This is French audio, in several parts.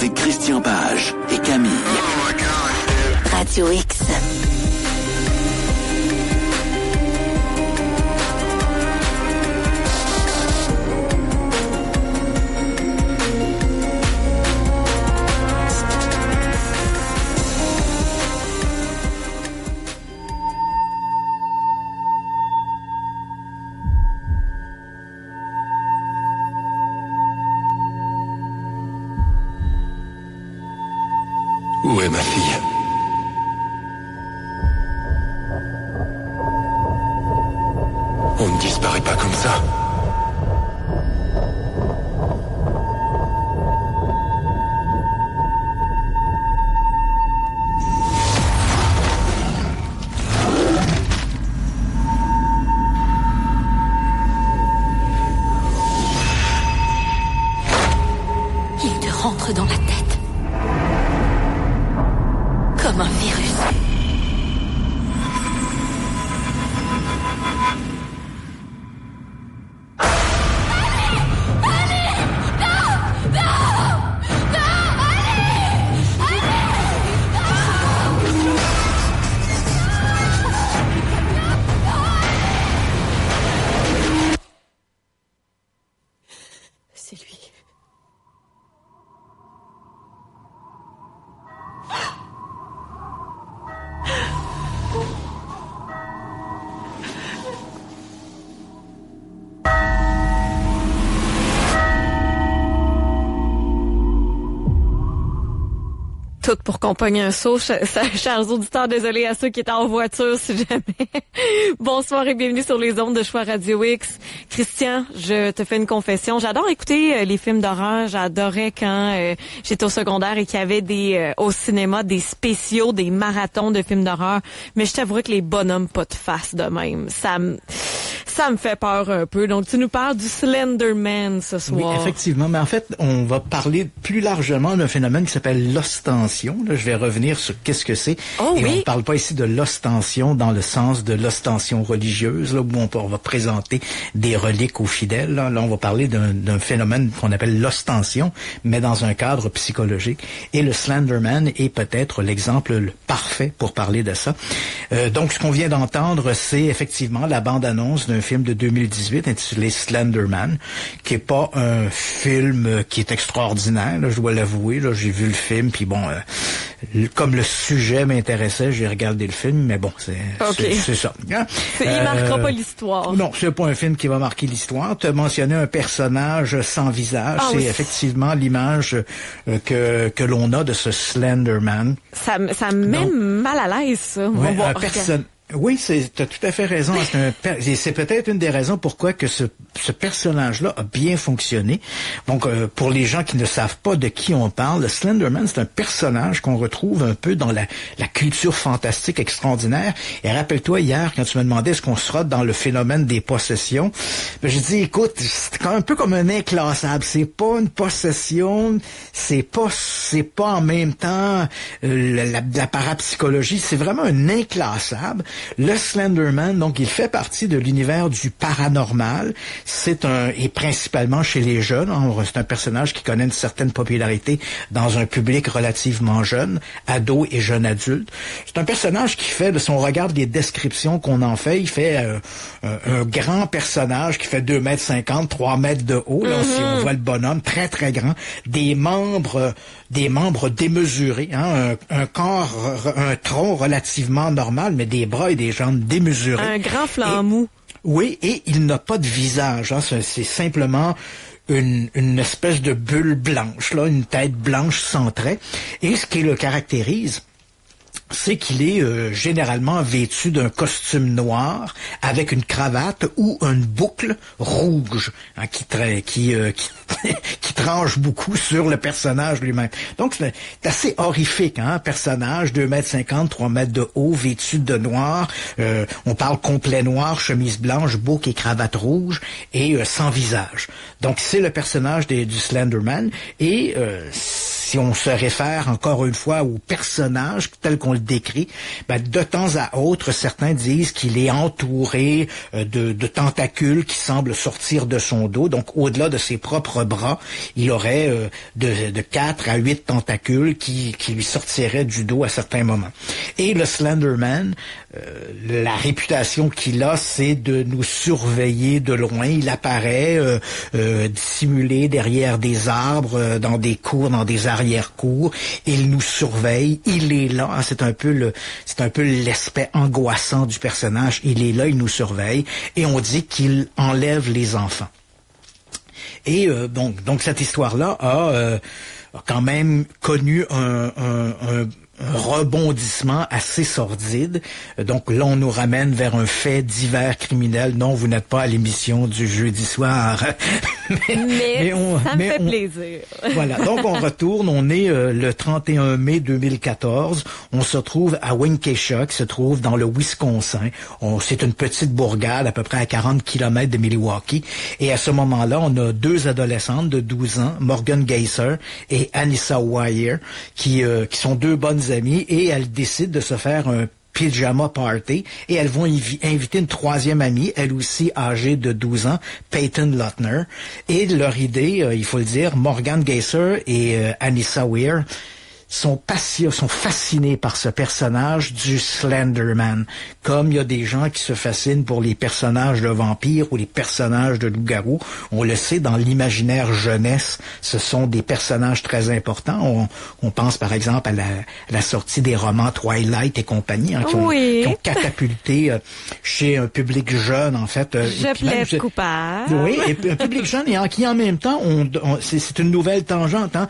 avec Christian Page et Camille. Radio X. Où est ma fille? On ne disparaît pas comme ça. Il te rentre dans la tête. Comme un virus. C'est lui. Tout pour qu'on pogne un saut. Chers auditeurs, désolé à ceux qui étaient en voiture, si jamais. Bonsoir et bienvenue sur les ondes de Choix Radio X. Christian, je te fais une confession. J'adore écouter les films d'horreur. J'adorais quand j'étais au secondaire et qu'il y avait au cinéma des spéciaux, des marathons de films d'horreur. Mais je t'avouerais que les bonhommes pas de face de même. Ça me fait peur un peu. Donc, tu nous parles du Slender Man ce soir. Oui, effectivement. Mais en fait, on va parler plus largement d'un phénomène qui s'appelle l'ostension. Là, je vais revenir sur qu'est-ce que c'est. Oh, et oui. on ne parle pas ici de l'ostension dans le sens de l'ostension religieuse, là, où on va présenter des reliques aux fidèles. Là, on va parler d'un phénomène qu'on appelle l'ostension, mais dans un cadre psychologique. Et le Slender Man est peut-être l'exemple parfait pour parler de ça. Donc, ce qu'on vient d'entendre, c'est effectivement la bande-annonce d'un film de 2018 intitulé Slender Man, qui est pas un film qui est extraordinaire, là, je dois l'avouer. Là, j'ai vu le film, puis bon, comme le sujet m'intéressait, j'ai regardé le film, mais bon, c'est ça. Hein? Il marquera pas l'histoire. Non, c'est pas un film qui va marquer l'histoire. Tu as mentionné un personnage sans visage. C'est effectivement l'image que l'on a de ce Slender Man. Ça me met mal à l'aise, ça. Ouais, oui, t'as tout à fait raison. C'est peut-être une des raisons pourquoi que ce personnage-là a bien fonctionné. Donc, pour les gens qui ne savent pas de qui on parle, le Slender Man, c'est un personnage qu'on retrouve un peu dans la culture fantastique extraordinaire. Et rappelle-toi, hier, quand tu me demandais est-ce qu'on sera dans le phénomène des possessions, ben, j'ai dit, écoute, c'est un peu comme un inclassable. C'est pas une possession, c'est pas en même temps la parapsychologie, c'est vraiment un inclassable. Le Slender Man, donc, il fait partie de l'univers du paranormal. Et principalement chez les jeunes. C'est un personnage qui connaît une certaine popularité dans un public relativement jeune, ados et jeunes adultes. C'est un personnage qui fait, si on regarde les descriptions qu'on en fait, il fait un grand personnage qui fait 2,50 m, 3 mètres de haut, là, si on voit le bonhomme, très très grand, des membres démesurés, hein, un tronc relativement normal, mais des bras et des jambes démesurés. Un grand flanc mou. Oui, et il n'a pas de visage. Hein, c'est simplement une espèce de bulle blanche, là, une tête blanche sans trait. Et ce qui le caractérise, c'est qu'il est généralement vêtu d'un costume noir avec une cravate ou une boucle rouge, hein, qui tranche beaucoup sur le personnage lui-même. Donc c'est assez horrifique, hein, un personnage 2,50 m, 3 mètres de haut, vêtu de noir. On parle complet noir, chemise blanche, boucle et cravate rouge et sans visage. Donc c'est le personnage du Slender Man et si on se réfère encore une fois au personnage tel qu'on le décrit, de temps à autre, certains disent qu'il est entouré de tentacules qui semblent sortir de son dos. Donc, au-delà de ses propres bras, il aurait de 4 à 8 tentacules qui lui sortiraient du dos à certains moments. Et le Slenderman, la réputation qu'il a, c'est de nous surveiller de loin. Il apparaît dissimulé derrière des arbres, dans des cours, dans des arrière-cours. Il nous surveille. Il est là. Hein, c'est un peu l'aspect angoissant du personnage. Il est là, il nous surveille. Et on dit qu'il enlève les enfants. Et donc cette histoire-là a quand même connu un rebondissement assez sordide. Donc là, on nous ramène vers un fait divers criminel. Non, vous n'êtes pas à l'émission du jeudi soir. mais ça me fait plaisir. Voilà, donc on retourne. On est le 31 mai 2014. On se trouve à Waukesha, qui se trouve dans le Wisconsin. C'est une petite bourgade à peu près à 40 km de Milwaukee. Et à ce moment-là, on a 2 adolescentes de 12 ans, Morgan Geyser et Anissa Weier, qui sont 2 bonnes amies, et elles décident de se faire un pyjama party, et elles vont inviter une 3e amie, elle aussi âgée de 12 ans, Peyton Lutner. Et leur idée, il faut le dire, Morgan Geyser et Anissa Weier sont fascinés par ce personnage du Slenderman. Comme il y a des gens qui se fascinent pour les personnages de vampires ou les personnages de loups-garous, on le sait, dans l'imaginaire jeunesse, ce sont des personnages très importants. On pense par exemple à la sortie des romans Twilight et compagnie, hein, qui ont catapulté chez un public jeune, en fait. Je plaide coupable. Oui, et un public jeune, et qui en même temps, c'est une nouvelle tangente, hein,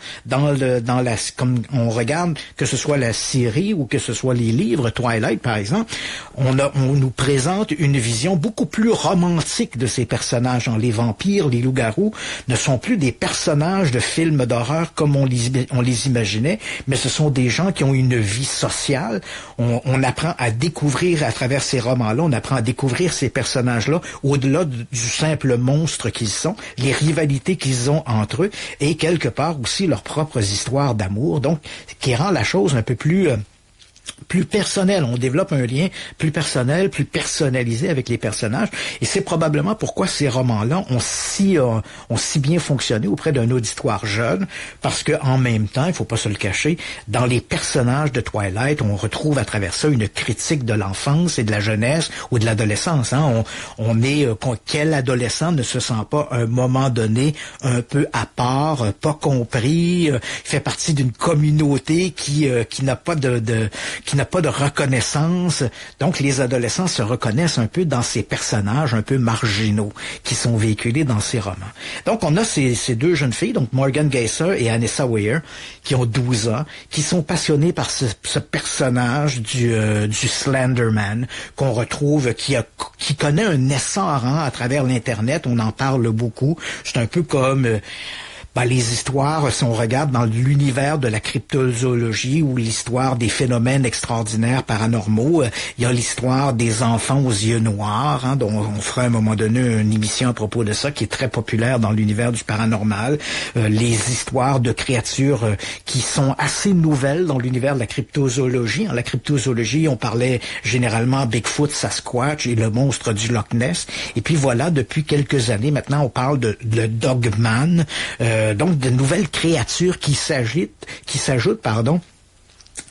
comme on regarde, que ce soit la série ou que ce soit les livres, Twilight par exemple, on nous présente une vision beaucoup plus romantique de ces personnages. Les vampires, les loups-garous ne sont plus des personnages de films d'horreur comme on les imaginait, mais ce sont des gens qui ont une vie sociale. On apprend à découvrir à travers ces romans-là, on apprend à découvrir ces personnages-là au-delà du simple monstre qu'ils sont, les rivalités qu'ils ont entre eux, et quelque part aussi leurs propres histoires d'amour. Donc, qui rend la chose un peu plus personnel. On développe un lien plus personnel, plus personnalisé avec les personnages. Et c'est probablement pourquoi ces romans-là ont si bien fonctionné auprès d'un auditoire jeune, parce que en même temps, il faut pas se le cacher, dans les personnages de Twilight, on retrouve à travers ça une critique de l'enfance et de la jeunesse ou de l'adolescence. Hein. Quel adolescent ne se sent pas à un moment donné un peu à part, pas compris, fait partie d'une communauté qui n'a pas de reconnaissance. Donc, les adolescents se reconnaissent un peu dans ces personnages un peu marginaux qui sont véhiculés dans ces romans. Donc, on a ces 2 jeunes filles, donc Morgan Geyser et Anissa Weier, qui ont 12 ans, qui sont passionnées par ce personnage du Slenderman qu'on retrouve, qui connaît un essor à travers l'Internet. On en parle beaucoup. C'est un peu comme les histoires, si on regarde dans l'univers de la cryptozoologie ou l'histoire des phénomènes extraordinaires paranormaux, il y a l'histoire des enfants aux yeux noirs, hein, dont on fera à un moment donné une émission à propos de ça, qui est très populaire dans l'univers du paranormal. Les histoires de créatures qui sont assez nouvelles dans l'univers de la cryptozoologie. En la cryptozoologie, on parlait généralement Bigfoot, Sasquatch et le monstre du Loch Ness. Et puis voilà, depuis quelques années maintenant, on parle de Dogman, donc de nouvelles créatures qui s'ajoutent,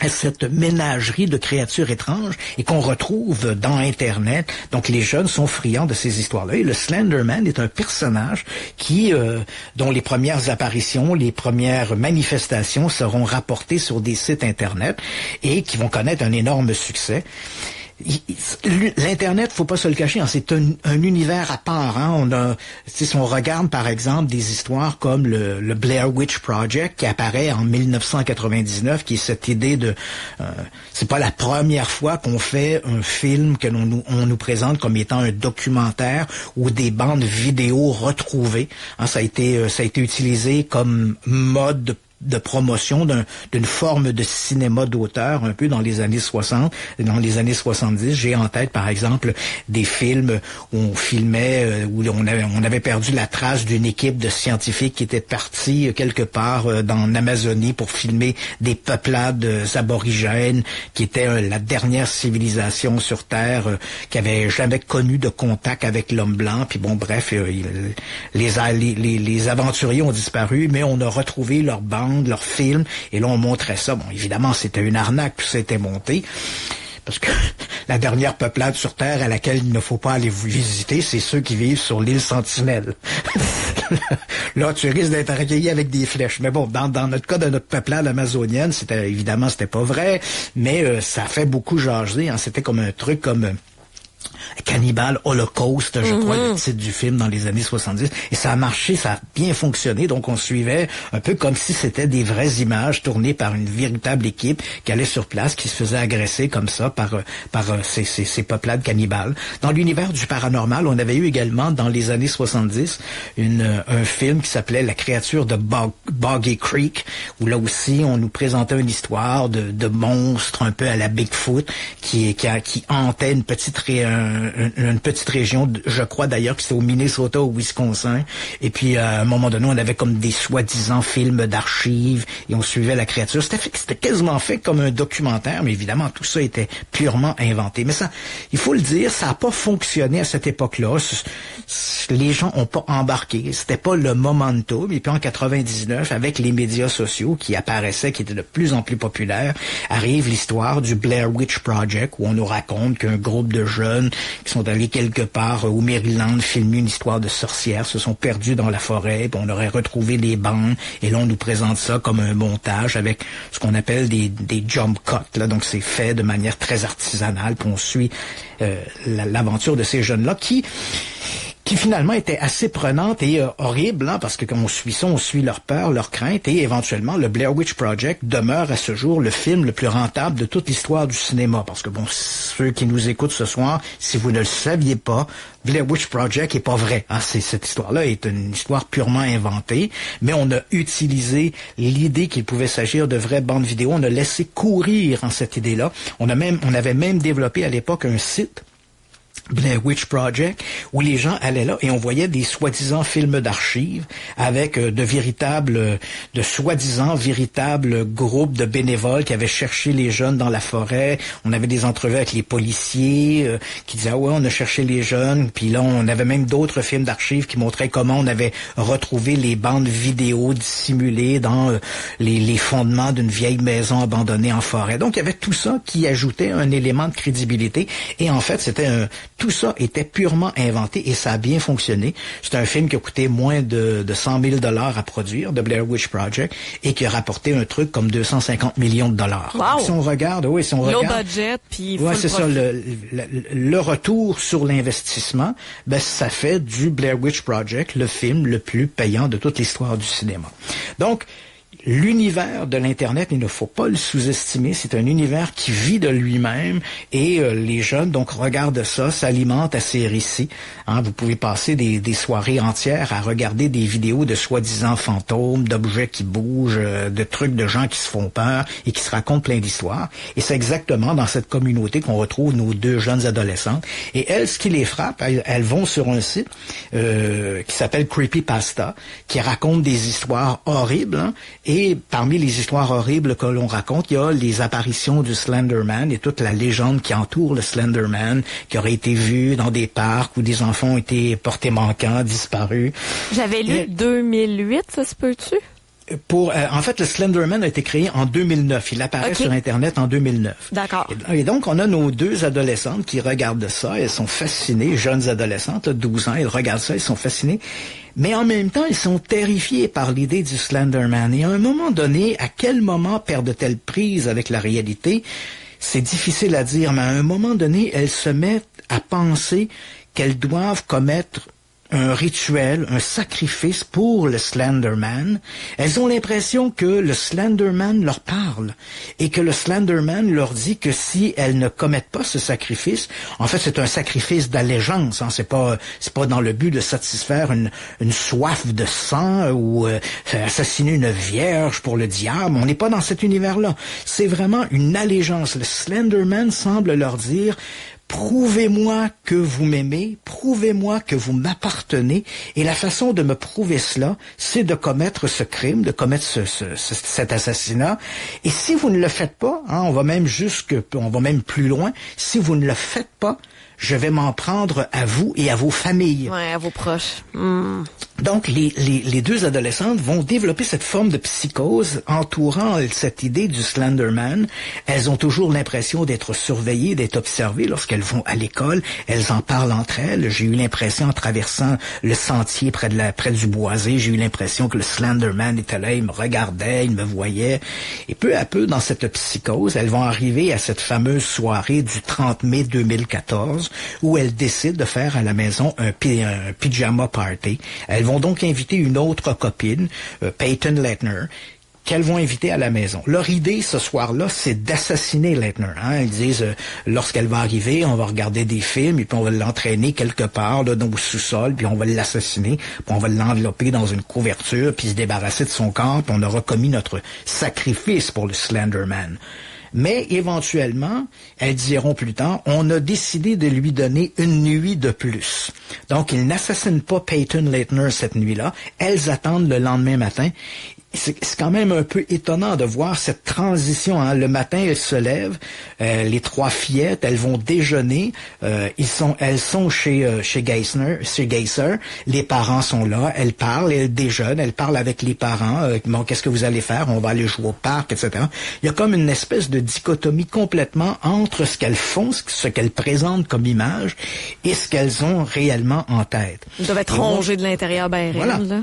à cette ménagerie de créatures étranges et qu'on retrouve dans Internet. Donc les jeunes sont friands de ces histoires-là. Et le Slenderman est un personnage dont les premières apparitions, les premières manifestations seront rapportées sur des sites Internet et qui vont connaître un énorme succès. L'Internet, faut pas se le cacher, hein, c'est un univers à part. Hein. Si on regarde par exemple des histoires comme le Blair Witch Project qui apparaît en 1999, qui est cette idée de c'est pas la première fois qu'on fait un film que on nous présente comme étant un documentaire ou des bandes vidéo retrouvées. Hein, ça a été utilisé comme mode de promotion d'une forme de cinéma d'auteur un peu dans les années 60, dans les années 70. J'ai en tête, par exemple, des films où on filmait, où on avait perdu la trace d'une équipe de scientifiques qui était partie quelque part dans l'Amazonie pour filmer des peuplades aborigènes qui étaient la dernière civilisation sur Terre qui avait jamais connu de contact avec l'homme blanc. Puis bon, bref, les aventuriers ont disparu, mais on a retrouvé leur bande, leur film, et là on montrait ça. Bon, évidemment, c'était une arnaque, tout ça était monté. Parce que la dernière peuplade sur Terre à laquelle il ne faut pas aller visiter, c'est ceux qui vivent sur l'île Sentinelle. Là, tu risques d'être accueilli avec des flèches. Mais bon, dans notre cas de notre peuplade amazonienne, c'était pas vrai, mais ça fait beaucoup jaser. Hein. C'était comme un truc comme Cannibal Holocaust, je crois, le titre du film dans les années 70. Et ça a marché, ça a bien fonctionné. Donc, on suivait un peu comme si c'était des vraies images tournées par une véritable équipe qui allait sur place, qui se faisait agresser comme ça par ces peuplades cannibales. Dans l'univers du paranormal, on avait eu également, dans les années 70, un film qui s'appelait La créature de Boggy Creek, où là aussi, on nous présentait une histoire de monstres un peu à la Bigfoot qui hantait une petite région, je crois d'ailleurs que c'était au Minnesota, au Wisconsin. Et puis, à un moment donné, on avait comme des soi-disant films d'archives et on suivait la créature. C'était quasiment fait comme un documentaire, mais évidemment, tout ça était purement inventé. Mais ça, il faut le dire, ça n'a pas fonctionné à cette époque-là. Les gens ont pas embarqué. C'était pas le momentum. Et puis, en 99, avec les médias sociaux qui apparaissaient, qui étaient de plus en plus populaires, arrive l'histoire du Blair Witch Project, où on nous raconte qu'un groupe de jeunes qui sont allés quelque part au Maryland filmer une histoire de sorcières, se sont perdus dans la forêt, puis on aurait retrouvé des bandes, et là on nous présente ça comme un montage avec ce qu'on appelle des jump cuts, là, donc c'est fait de manière très artisanale, puis on suit l'aventure de ces jeunes-là qui finalement était assez prenante et horrible, hein, parce que comme on suit ça, on suit leur peur, leur crainte, et éventuellement, le Blair Witch Project demeure à ce jour le film le plus rentable de toute l'histoire du cinéma. Parce que bon, ceux qui nous écoutent ce soir, si vous ne le saviez pas, Blair Witch Project est pas vrai. Hein, cette histoire-là est une histoire purement inventée, mais on a utilisé l'idée qu'il pouvait s'agir de vraies bandes vidéo. On a laissé courir en cette idée-là. On avait même développé à l'époque un site, Blair Witch Project, où les gens allaient là et on voyait des soi-disant films d'archives avec de soi-disant véritables groupes de bénévoles qui avaient cherché les jeunes dans la forêt. On avait des entrevues avec les policiers qui disaient « Ah ouais, on a cherché les jeunes ». Puis là, on avait même d'autres films d'archives qui montraient comment on avait retrouvé les bandes vidéo dissimulées dans les fondements d'une vieille maison abandonnée en forêt. Donc, il y avait tout ça qui ajoutait un élément de crédibilité. Et en fait, tout ça était purement inventé et ça a bien fonctionné. C'est un film qui a coûté moins de 100 000 $ à produire, The Blair Witch Project, et qui a rapporté un truc comme 250 millions $. Wow. Si on regarde, low budget, puis ouais, c'est ça. Le retour sur l'investissement, ben ça fait du Blair Witch Project le film le plus payant de toute l'histoire du cinéma. Donc, l'univers de l'Internet, il ne faut pas le sous-estimer. C'est un univers qui vit de lui-même et les jeunes donc regardent ça, s'alimentent à ces récits. Hein, vous pouvez passer des soirées entières à regarder des vidéos de soi-disant fantômes, d'objets qui bougent, de trucs de gens qui se font peur et qui se racontent plein d'histoires. Et c'est exactement dans cette communauté qu'on retrouve nos deux jeunes adolescentes. Et elles, ce qui les frappe, elles vont sur un site qui s'appelle Creepypasta, qui raconte des histoires horribles, hein, et parmi les histoires horribles que l'on raconte, il y a les apparitions du Slenderman et toute la légende qui entoure le Slenderman, qui aurait été vu dans des parcs où des enfants ont été portés manquants, disparus. J'avais lu 2008, ça se peut-tu? En fait, le Slenderman a été créé en 2009. Il apparaît sur Internet en 2009. D'accord. Et donc, on a nos deux adolescentes qui regardent ça. Elles sont fascinées, jeunes adolescentes, 12 ans. Elles regardent ça, elles sont fascinées. Mais en même temps, elles sont terrifiées par l'idée du Slenderman. Et à un moment donné, à quel moment perdent-elles prise avec la réalité? C'est difficile à dire, mais à un moment donné, elles se mettent à penser qu'elles doivent commettre un rituel, un sacrifice pour le Slenderman. Elles ont l'impression que le Slenderman leur parle et que le Slenderman leur dit que si elles ne commettent pas ce sacrifice, en fait c'est un sacrifice d'allégeance, hein, c'est pas dans le but de satisfaire une soif de sang ou assassiner une vierge pour le diable. On n'est pas dans cet univers-là. C'est vraiment une allégeance. Le Slenderman semble leur dire: prouvez-moi que vous m'aimez, prouvez-moi que vous m'appartenez, et la façon de me prouver cela, c'est de commettre ce crime, de commettre cet assassinat. Et si vous ne le faites pas, hein, on va même plus loin, si vous ne le faites pas, je vais m'en prendre à vous et à vos familles. Ouais, à vos proches. Donc, les deux adolescentes vont développer cette forme de psychose entourant cette idée du Slenderman. Elles ont toujours l'impression d'être surveillées, d'être observées lorsqu'elles vont à l'école. Elles en parlent entre elles. J'ai eu l'impression, en traversant le sentier près du boisé, j'ai eu l'impression que le Slenderman était là, il me regardait, il me voyait. Et peu à peu, dans cette psychose, elles vont arriver à cette fameuse soirée du 30 mai 2014, où elles décident de faire à la maison un pyjama party. Elles vont donc inviter une autre copine, Peyton Leitner, qu'elles vont inviter à la maison. Leur idée ce soir-là, c'est d'assassiner Leitner. Hein. Ils disent, lorsqu'elle va arriver, on va regarder des films, et puis on va l'entraîner quelque part là, dans le sous-sol, puis on va l'assassiner, puis on va l'envelopper dans une couverture, puis se débarrasser de son corps, puis on aura commis notre sacrifice pour le Slenderman. Mais éventuellement, elles diront plus tard, on a décidé de lui donner une nuit de plus. Donc, ils n'assassinent pas Peyton Leitner cette nuit-là. Elles attendent le lendemain matin. C'est quand même un peu étonnant de voir cette transition. Hein. Le matin, elles se lèvent, les trois fillettes, elles vont déjeuner. Elles sont chez Geyser. Les parents sont là. Elles parlent, elles déjeunent. Elles parlent avec les parents. Bon, qu'est-ce que vous allez faire? On va aller jouer au parc, etc. Il y a comme une espèce de dichotomie complètement entre ce qu'elles font, ce qu'elles présentent comme image, et ce qu'elles ont réellement en tête. Ils doivent être rongés de l'intérieur, ben voilà. Là.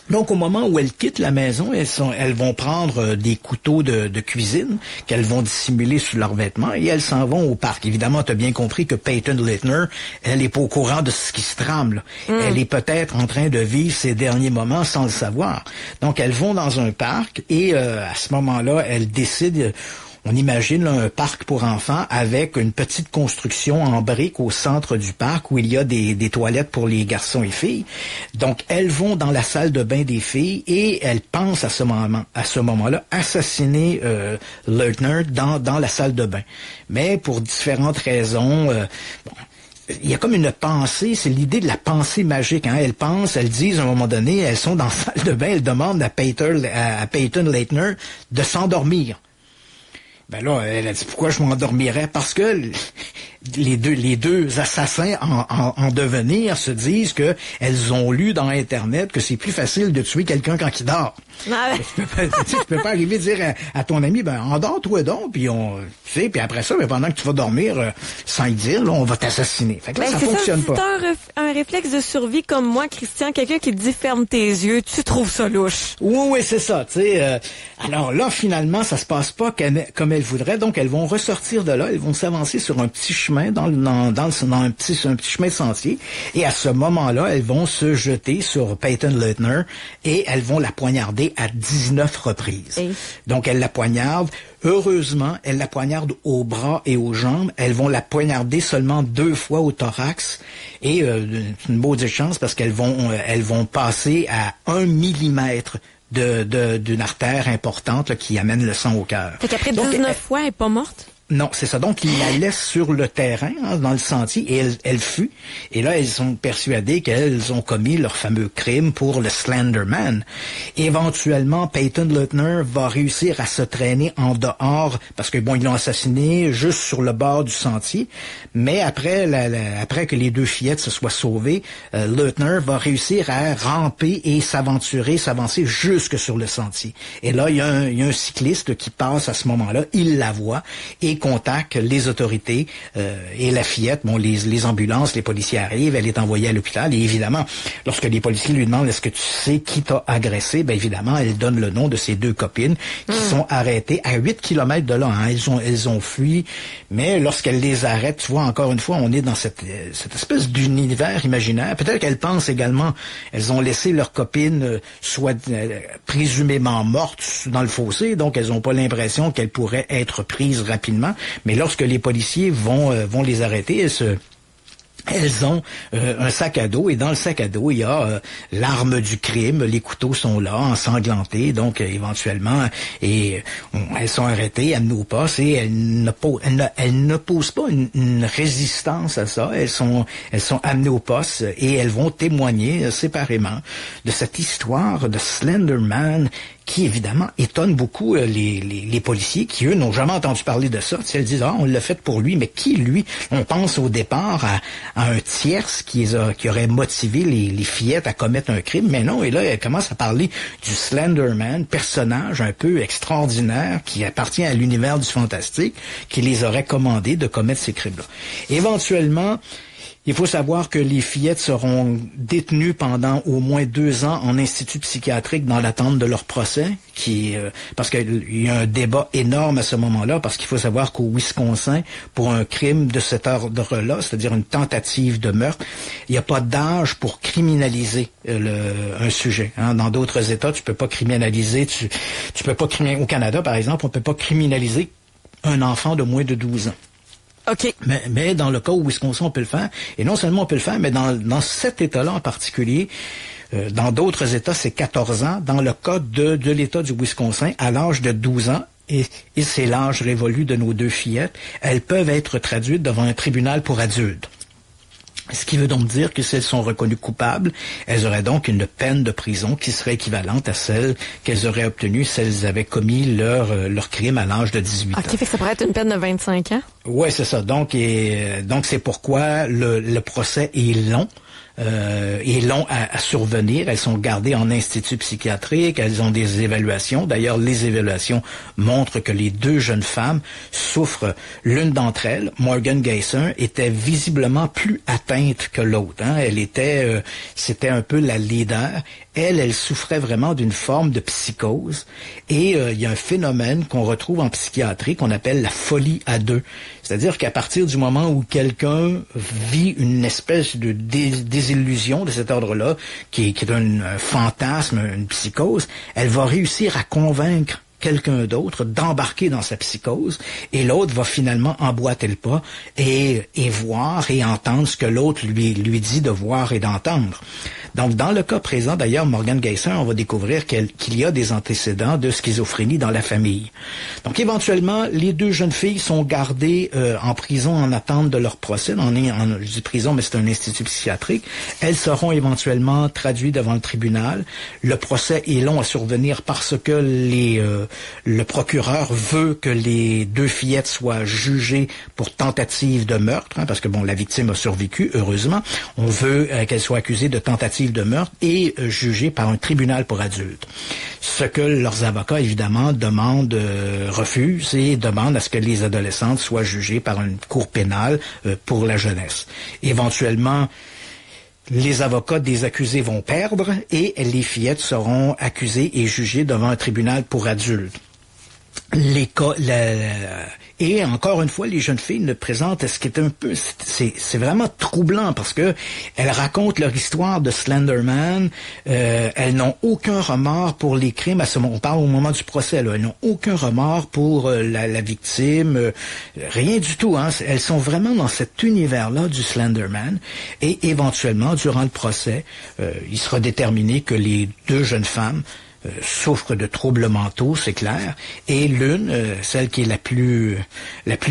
Donc, au moment où elles quittent la maison, elles vont prendre des couteaux de cuisine qu'elles vont dissimuler sous leurs vêtements et elles s'en vont au parc. Évidemment, tu as bien compris que Peyton Leitner, elle est pas au courant de ce qui se trame. Là. Elle est peut-être en train de vivre ses derniers moments sans le savoir. Donc, elles vont dans un parc et à ce moment-là, elles décident... On imagine là, un parc pour enfants avec une petite construction en briques au centre du parc où il y a des toilettes pour les garçons et filles. Donc, elles vont dans la salle de bain des filles et elles pensent à ce moment-là assassiner Leitner dans la salle de bain. Mais pour différentes raisons... il y a comme une pensée, c'est l'idée de la pensée magique. Hein. Elles disent à un moment donné, elles sont dans la salle de bain, elles demandent à Peyton Leitner de s'endormir. Ben là, elle a dit, pourquoi je m'endormirais? Parce que les deux assassins en devenir se disent que elles ont lu dans Internet que c'est plus facile de tuer quelqu'un quand il dort. Ah ouais. Tu peux pas arriver à dire à ton ami, ben, endors-toi donc, puis puis après ça, ben, pendant que tu vas dormir, sans y dire, là, on va t'assassiner. Fait que là, ça fonctionne pas. C'est un réflexe de survie comme moi, Christian, quelqu'un qui te dit ferme tes yeux, tu trouves ça louche. Oui, c'est ça, tu sais. Alors là, finalement, ça se passe pas comme elles voudraient, donc elles vont ressortir de là, elles vont s'avancer sur un petit chemin dans un petit chemin de sentier, et à ce moment-là, elles vont se jeter sur Peyton Leitner et elles vont la poignarder à 19 reprises. Et... Donc, elles la poignardent. Heureusement, elles la poignardent au bras et aux jambes. Elles vont la poignarder seulement 2 fois au thorax. Et c'est une maudite chance parce qu'elles vont passer à 1 millimètre d'une artère importante là, qui amène le sang au cœur. Fait qu'après 19 fois, elle est pas morte? Non, c'est ça. Donc, ils la laissent sur le terrain, hein, dans le sentier, et elle fuit. Et là, elles sont persuadées qu'elles ont commis leur fameux crime pour le Slenderman. Éventuellement, Peyton Leitner va réussir à se traîner en dehors, parce que bon, ils l'ont assassiné juste sur le bord du sentier. Mais après que les 2 fillettes se soient sauvées, Leitner va réussir à ramper et s'avancer jusque sur le sentier. Et là, il y a un cycliste qui passe à ce moment-là, il la voit, et contacte les autorités et la fillette, bon, les ambulances, les policiers arrivent, elle est envoyée à l'hôpital et évidemment, lorsque les policiers lui demandent est-ce que tu sais qui t'a agressé, ben évidemment, elle donne le nom de ses deux copines qui sont arrêtées à 8 kilomètres de là. Hein. Elles ont fui, mais lorsqu'elle les arrête, tu vois, encore une fois, on est dans cette espèce d'univers imaginaire. Peut-être qu'elles pensent également, elles ont laissé leur copine soit présumément morte dans le fossé, donc elles n'ont pas l'impression qu'elle pourrait être prise rapidement. Mais lorsque les policiers vont les arrêter, elles ont un sac à dos et dans le sac à dos, il y a l'arme du crime. Les couteaux sont là, ensanglantés, donc éventuellement, et elles sont arrêtées, amenées au poste et elles ne posent pas une résistance à ça. Elles sont amenées au poste et elles vont témoigner séparément de cette histoire de Slender Man qui, évidemment, étonne beaucoup les policiers qui, eux, n'ont jamais entendu parler de ça. Tu sais, elles disent, on l'a fait pour lui, mais qui, lui? On pense au départ à un tierce qui aurait motivé les fillettes à commettre un crime, mais non, et là, elle commence à parler du Slender Man, personnage un peu extraordinaire qui appartient à l'univers du fantastique, qui les aurait commandés de commettre ces crimes-là. Éventuellement, il faut savoir que les fillettes seront détenues pendant au moins 2 ans en institut psychiatrique dans l'attente de leur procès, parce qu'il y a un débat énorme à ce moment-là, parce qu'il faut savoir qu'au Wisconsin, pour un crime de cet ordre-là, c'est-à-dire une tentative de meurtre, il n'y a pas d'âge pour criminaliser un sujet. Hein. Dans d'autres États, tu peux pas criminaliser, tu peux pas criminaliser. Au Canada, par exemple, on peut pas criminaliser un enfant de moins de 12 ans. OK. Mais dans le cas où Wisconsin, on peut le faire. Et non seulement on peut le faire, mais dans cet État-là en particulier, dans d'autres États, c'est 14 ans. Dans le cas de l'État du Wisconsin, à l'âge de 12 ans, et c'est l'âge révolu de nos deux fillettes, elles peuvent être traduites devant un tribunal pour adultes. Ce qui veut donc dire que si elles sont reconnues coupables, elles auraient donc une peine de prison qui serait équivalente à celle qu'elles auraient obtenue si elles avaient commis leur crime à l'âge de 18 ans. OK, fait que ça pourrait être une peine de 25 ans? Ouais, c'est ça. Donc c'est pourquoi le procès est long. À survenir. Elles sont gardées en institut psychiatrique, elles ont des évaluations. D'ailleurs, les évaluations montrent que les deux jeunes femmes souffrent. L'une d'entre elles, Morgan Gayser, était visiblement plus atteinte que l'autre. Hein. C'était un peu la leader. Elle souffrait vraiment d'une forme de psychose. Et il y a un phénomène qu'on retrouve en psychiatrie qu'on appelle la folie à deux. C'est-à-dire qu'à partir du moment où quelqu'un vit une espèce de désillusion de cet ordre-là, qui est un fantasme, une psychose, elle va réussir à convaincre quelqu'un d'autre d'embarquer dans sa psychose et l'autre va finalement emboîter le pas et voir et entendre ce que l'autre lui dit de voir et d'entendre. Donc, dans le cas présent, d'ailleurs, Morgan Gayser, on va découvrir qu'il y a des antécédents de schizophrénie dans la famille. Donc, éventuellement, les deux jeunes filles sont gardées en prison en attente de leur procès. Je dis prison, mais c'est un institut psychiatrique. Elles seront éventuellement traduites devant le tribunal. Le procès est long à survenir parce que le procureur veut que les deux fillettes soient jugées pour tentative de meurtre, hein, parce que la victime a survécu, heureusement. On veut qu'elle soit accusée de tentative de meurtre et jugée par un tribunal pour adultes. Ce que leurs avocats, évidemment, refusent et demandent à ce que les adolescentes soient jugées par une cour pénale pour la jeunesse. Éventuellement, les avocats des accusés vont perdre et les fillettes seront accusées et jugées devant un tribunal pour adultes. Et encore une fois, les jeunes filles ne présentent ce qui est un peu... C'est vraiment troublant parce que elles racontent leur histoire de Slender Man. Elles n'ont aucun remords pour les crimes. On parle au moment du procès, là. Elles n'ont aucun remords pour la victime. Rien du tout. Hein. Elles sont vraiment dans cet univers-là du Slender Man. Et éventuellement, durant le procès, il sera déterminé que les deux jeunes femmes souffre de troubles mentaux, c'est clair, et l'une, celle qui est la plus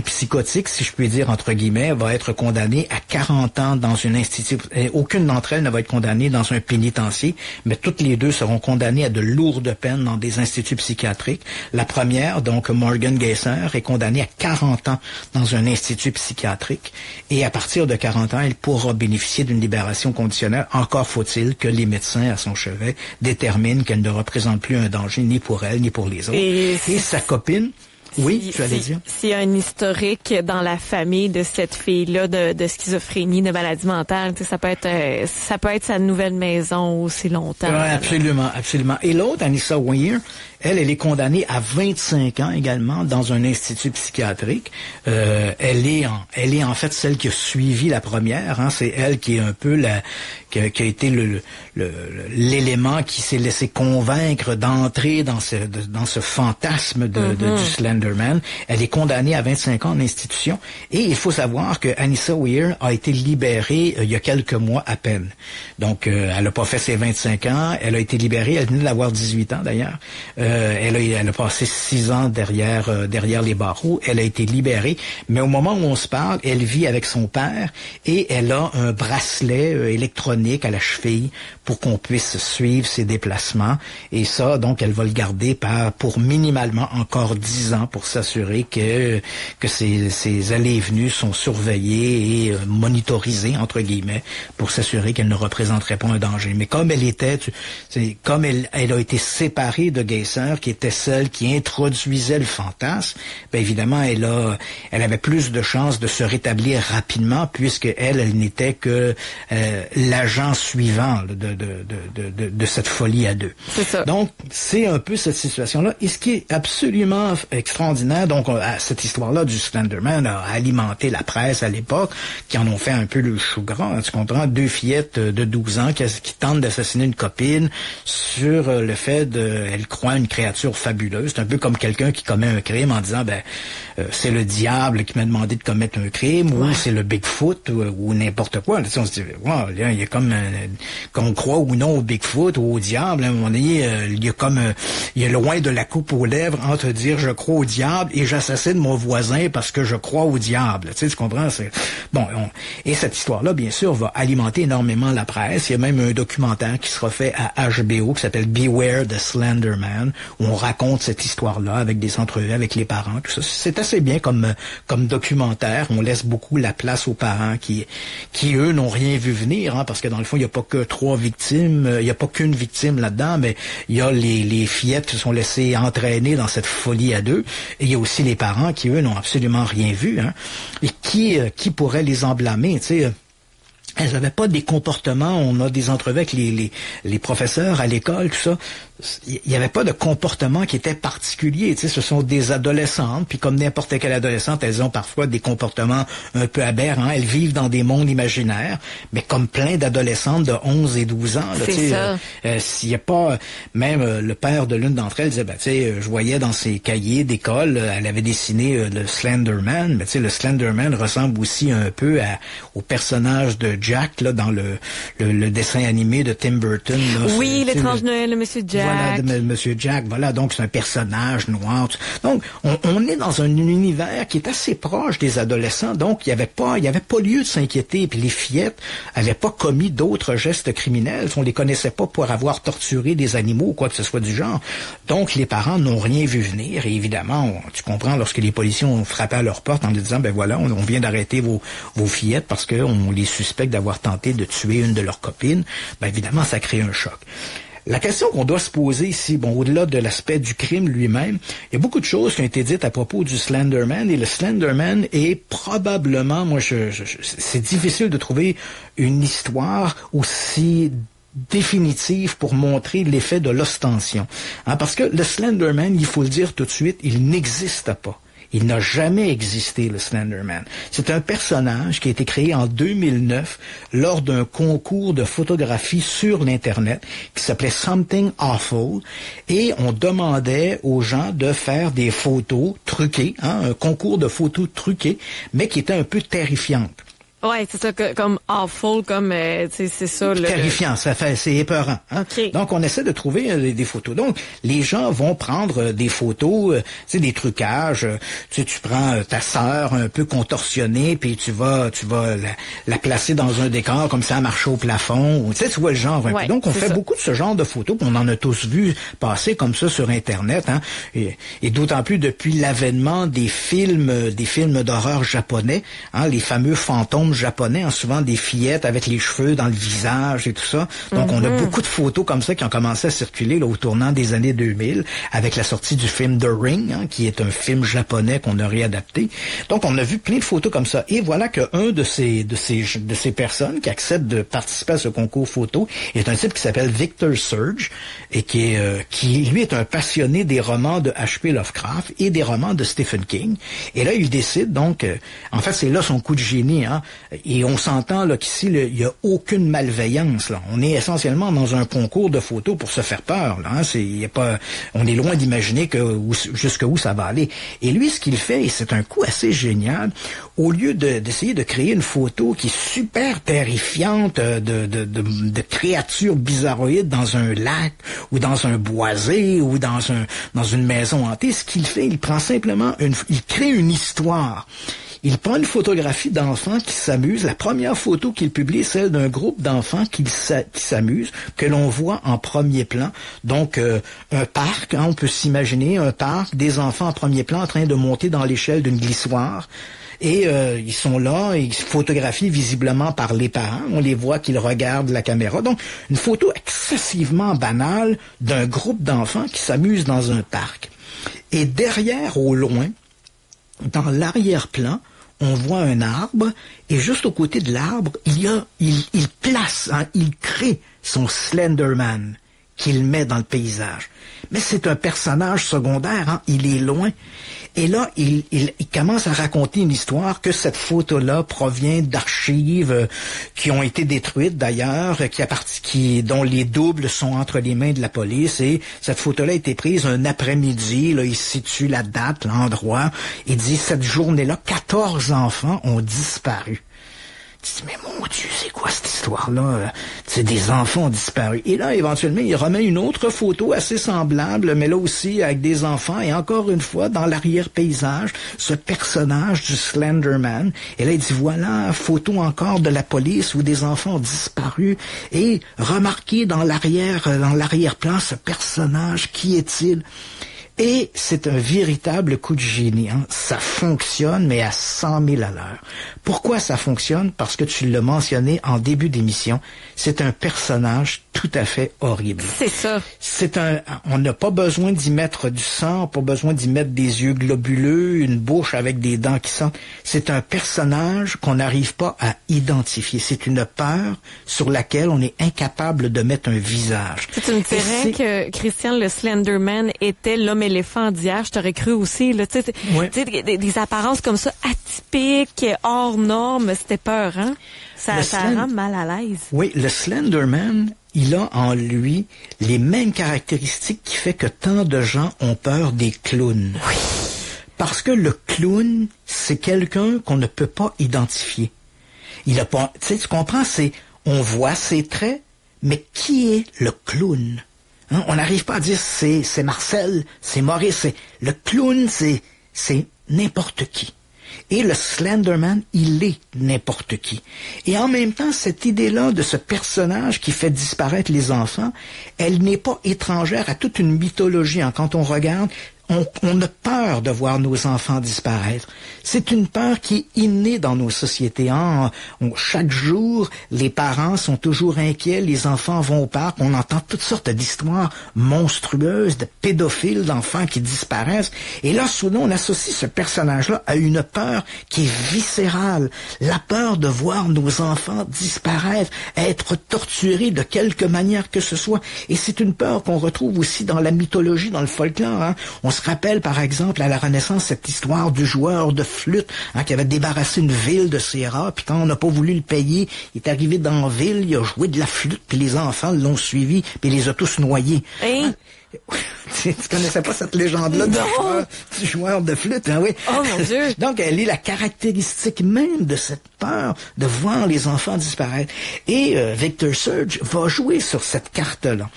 psychotique, si je puis dire, entre guillemets, va être condamnée à 40 ans dans une institution. Aucune d'entre elles ne va être condamnée dans un pénitencier, mais toutes les deux seront condamnées à de lourdes peines dans des instituts psychiatriques. La première, donc Morgan Gayser, est condamnée à 40 ans dans un institut psychiatrique, et à partir de 40 ans, elle pourra bénéficier d'une libération conditionnelle. Encore faut-il que les médecins à son chevet déterminent qu'elle ne représente plus un danger ni pour elle ni pour les autres. Et sa copine, Oui, tu allais dire. S'il y a un historique dans la famille de cette fille-là de schizophrénie, de maladie mentale, ça peut être sa nouvelle maison aussi longtemps. Oui, absolument, absolument. Et l'autre, Anissa Weier, elle est condamnée à 25 ans également dans un institut psychiatrique. Elle est en fait celle qui a suivi la première. Hein. C'est elle qui est un peu qui a été l'élément qui s'est laissé convaincre d'entrer dans ce fantasme du Slenderman. Elle est condamnée à 25 ans en institution. Et il faut savoir que Anissa Weier a été libérée il y a quelques mois à peine. Donc, elle n'a pas fait ses 25 ans. Elle a été libérée. Elle venait d'avoir 18 ans d'ailleurs. Elle a passé 6 ans derrière les barreaux. Elle a été libérée. Mais au moment où on se parle, elle vit avec son père et elle a un bracelet électronique à la cheville pour qu'on puisse suivre ses déplacements. Et ça, donc, elle va le garder pour minimalement encore 10 ans pour s'assurer que ses allées et venues sont surveillées et monitorisées, entre guillemets, pour s'assurer qu'elle ne représenterait pas un danger. Mais comme elle a été séparée de Geisser, qui était celle qui introduisait le fantasme, bien évidemment, elle avait plus de chances de se rétablir rapidement, puisque elle n'était que l'agent suivant de cette folie à deux. C'est ça. Donc, c'est un peu cette situation-là. Et ce qui est absolument extraordinaire, donc, cette histoire-là du Slenderman a alimenté la presse à l'époque, qui en ont fait un peu le chou gras. Tu comprends? 2 fillettes de 12 ans qui tentent d'assassiner une copine sur le fait elle croit une créature fabuleuse. C'est un peu comme quelqu'un qui commet un crime en disant, c'est le diable qui m'a demandé de commettre un crime, ou c'est le Bigfoot, ou n'importe quoi. Là, on se dit, wow, il y a comme, qu'on croit ou non au Bigfoot ou au diable, à un moment donné, il y a loin de la coupe aux lèvres entre dire je crois au diable et j'assassine mon voisin parce que je crois au diable. Tu comprends? Et cette histoire-là, bien sûr, va alimenter énormément la presse. Il y a même un documentaire qui sera fait à HBO qui s'appelle Beware the Slenderman, où on raconte cette histoire-là avec des entrevues avec les parents, tout ça. C'est assez bien comme documentaire. On laisse beaucoup la place aux parents qui eux, n'ont rien vu venir, hein, parce que dans le fond, il n'y a pas que 3 victimes, il n'y a pas qu'une victime là-dedans, mais il y a les fillettes qui se sont laissées entraîner dans cette folie à deux, et il y a aussi les parents qui, eux, n'ont absolument rien vu, hein, et qui pourrait les en blâmer, tu sais. Elles n'avaient pas des comportements, on a des entrevues avec les professeurs à l'école, tout ça. Il n'y avait pas de comportement qui était particulier. Tu sais, ce sont des adolescentes, puis comme n'importe quelle adolescente, elles ont parfois des comportements un peu aberrants. Elles vivent dans des mondes imaginaires, mais comme plein d'adolescentes de 11 et 12 ans. Là, c'est ça. S'il n'y a pas... Même le père de l'une d'entre elles disait, tu sais, je voyais dans ses cahiers d'école, elle avait dessiné le Slenderman, mais tu sais, le Slenderman ressemble aussi un peu au personnage de Jack, là, dans le dessin animé de Tim Burton. Là, oui, l'étrange Noël de Monsieur Jack. Voilà, Monsieur Jack, voilà, donc c'est un personnage noir. Donc, on est dans un univers qui est assez proche des adolescents, donc il y avait pas lieu de s'inquiéter, puis les fillettes avaient pas commis d'autres gestes criminels, on les connaissait pas pour avoir torturé des animaux ou quoi que ce soit du genre. Donc, les parents n'ont rien vu venir, et évidemment, tu comprends, lorsque les policiers ont frappé à leur porte en disant, ben voilà, on vient d'arrêter vos fillettes parce qu'on les suspecte d'avoir tenté de tuer une de leurs copines, ben évidemment, ça crée un choc. La question qu'on doit se poser ici, au-delà de l'aspect du crime lui-même, il y a beaucoup de choses qui ont été dites à propos du Slenderman, et le Slenderman est probablement, c'est difficile de trouver une histoire aussi définitive pour montrer l'effet de l'ostension. Hein, parce que le Slenderman, il faut le dire tout de suite, il n'existe pas. Il n'a jamais existé, le Slenderman. C'est un personnage qui a été créé en 2009 lors d'un concours de photographie sur l'Internet qui s'appelait Something Awful, et on demandait aux gens de faire des photos truquées, hein, un concours de photos truquées, mais qui était un peu terrifiante. Ouais, c'est ça, comme awful, comme c'est ça. Terrifiant, c'est épeurant. Hein? Okay. Donc on essaie de trouver des photos. Donc les gens vont prendre des photos, des trucages. Tu prends ta sœur un peu contorsionnée, puis tu vas la placer dans un décor comme ça, marcher au plafond. Tu vois le genre. Ouais, donc on fait beaucoup de ce genre de photos. On en a tous vu passer comme ça sur Internet. Hein? Et d'autant plus depuis l'avènement des films d'horreur japonais, hein, les fameux fantômes hommes japonais, souvent des fillettes avec les cheveux dans le visage et tout ça. Donc, on a beaucoup de photos comme ça qui ont commencé à circuler là, au tournant des années 2000 avec la sortie du film The Ring, qui est un film japonais qu'on a réadapté. Donc, on a vu plein de photos comme ça. Et voilà qu'un de ces personnes qui acceptent de participer à ce concours photo est un type qui s'appelle Victor Surge et qui lui est un passionné des romans de H.P. Lovecraft et des romans de Stephen King. Et là, il décide donc, en fait, c'est là son coup de génie, et on s'entend là qu'ici, il y a aucune malveillance, là. On est essentiellement dans un concours de photos pour se faire peur, là, on est loin d'imaginer jusqu'où ça va aller. Et lui, ce qu'il fait, et c'est un coup assez génial, au lieu d'essayer de créer une photo qui est super terrifiante de créatures bizarroïdes dans un lac, ou dans un boisé, ou dans une maison hantée, ce qu'il fait, il prend simplement il crée une histoire. Il prend une photographie d'enfants qui s'amusent. La première photo qu'il publie, celle d'un groupe d'enfants qui s'amusent, que l'on voit en premier plan. Donc, un parc, on peut s'imaginer un parc, des enfants en premier plan en train de monter dans l'échelle d'une glissoire. Et ils sont là, et ils se photographient visiblement par les parents. On les voit qu'ils regardent la caméra. Donc, une photo excessivement banale d'un groupe d'enfants qui s'amusent dans un parc. Et derrière, au loin, dans l'arrière-plan, on voit un arbre, et juste au côté de l'arbre, il crée son Slenderman qu'il met dans le paysage. Mais c'est un personnage secondaire, il est loin. Et là, il commence à raconter une histoire que cette photo-là provient d'archives qui ont été détruites d'ailleurs, dont les doubles sont entre les mains de la police. Et cette photo-là a été prise un après-midi. Là, il situe la date, l'endroit. Il dit, cette journée-là, 14 enfants ont disparu. Tu dis, mais mon Dieu, c'est quoi cette histoire-là? C'est des enfants ont disparu. Et là, éventuellement, il remet une autre photo assez semblable, mais là aussi avec des enfants. Et encore une fois, dans l'arrière-paysage, ce personnage du Slenderman. Et là, il dit, voilà, photo encore de la police où des enfants ont disparu. Et remarquez dans l'arrière-plan, ce personnage, qui est-il? Et c'est un véritable coup de génie. Ça fonctionne, mais à 100 000 à l'heure. Pourquoi ça fonctionne? Parce que tu l'as mentionné en début d'émission, c'est un personnage tout à fait horrible. C'est ça. On n'a pas besoin d'y mettre du sang, pas besoin d'y mettre des yeux globuleux, une bouche avec des dents qui sentent. C'est un personnage qu'on n'arrive pas à identifier. C'est une peur sur laquelle on est incapable de mettre un visage. Tu me dirais que Christian le Slenderman était l'homme-éléphant d'hier, je t'aurais cru aussi. Là, oui. Des apparences comme ça, atypiques, hors normes, c'était peur, hein? Ça rend mal à l'aise. Oui, le Slenderman, il a en lui les mêmes caractéristiques qui fait que tant de gens ont peur des clowns. Oui. Parce que le clown, c'est quelqu'un qu'on ne peut pas identifier. Il a pas, tu comprends, on voit ses traits, mais qui est le clown? On n'arrive pas à dire c'est Marcel, c'est Maurice, le clown, c'est n'importe qui. Et le Slenderman, il est n'importe qui. Et en même temps, cette idée-là de ce personnage qui fait disparaître les enfants, elle n'est pas étrangère à toute une mythologie. Quand on regarde, on a peur de voir nos enfants disparaître. C'est une peur qui est innée dans nos sociétés. Chaque jour, les parents sont toujours inquiets, les enfants vont au parc, on entend toutes sortes d'histoires monstrueuses, de pédophiles, d'enfants qui disparaissent. Et là, soudain, on associe ce personnage-là à une peur qui est viscérale. La peur de voir nos enfants disparaître, être torturés de quelque manière que ce soit. Et c'est une peur qu'on retrouve aussi dans la mythologie, dans le folklore. On se rappelle, par exemple, à la Renaissance, cette histoire du joueur de flûte qui avait débarrassé une ville de ses rats, puis quand on n'a pas voulu le payer, il est arrivé dans la ville, il a joué de la flûte, puis les enfants l'ont suivi, puis il les a tous noyés. Hey. Tu connaissais pas cette légende-là du joueur de flûte, oui. Oh mon Dieu! Donc, elle est la caractéristique même de cette peur de voir les enfants disparaître. Et Victor Surge va jouer sur cette carte-là.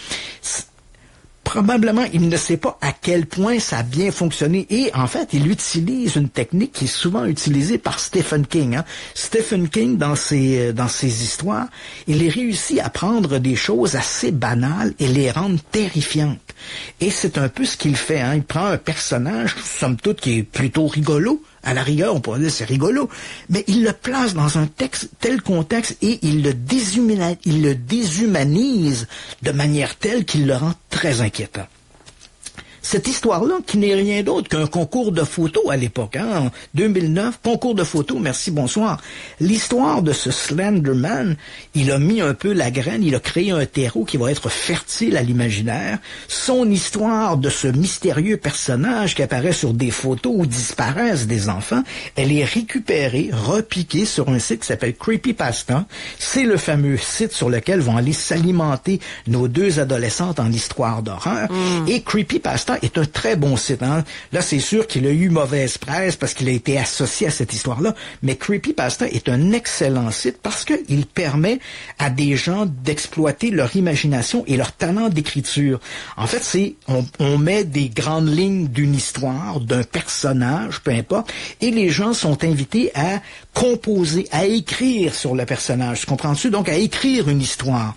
Probablement, il ne sait pas à quel point ça a bien fonctionné. Et en fait, il utilise une technique qui est souvent utilisée par Stephen King. Stephen King, dans ses histoires, il réussit à prendre des choses assez banales et les rendre terrifiantes. Et c'est un peu ce qu'il fait. Il prend un personnage, somme toute, qui est plutôt rigolo, À la rigueur, on pourrait dire c'est rigolo, mais il le place dans un tel contexte et il le déshumanise de manière telle qu'il le rend très inquiétant. Cette histoire-là, qui n'est rien d'autre qu'un concours de photos à l'époque, en 2009, concours de photos, merci, bonsoir. L'histoire de ce Slenderman, il a mis un peu la graine, il a créé un terreau qui va être fertile à l'imaginaire. Son histoire de ce mystérieux personnage qui apparaît sur des photos où disparaissent des enfants, elle est récupérée, repiquée sur un site qui s'appelle Creepypasta. C'est le fameux site sur lequel vont aller s'alimenter nos deux adolescentes en histoire d'horreur. Et Creepypasta est un très bon site. Hein? Là, c'est sûr qu'il a eu mauvaise presse parce qu'il a été associé à cette histoire-là, mais Creepypasta est un excellent site parce qu'il permet à des gens d'exploiter leur imagination et leur talent d'écriture. En fait, on met des grandes lignes d'une histoire, d'un personnage, peu importe, et les gens sont invités à composer, à écrire sur le personnage. Comprends-tu? Donc, à écrire une histoire.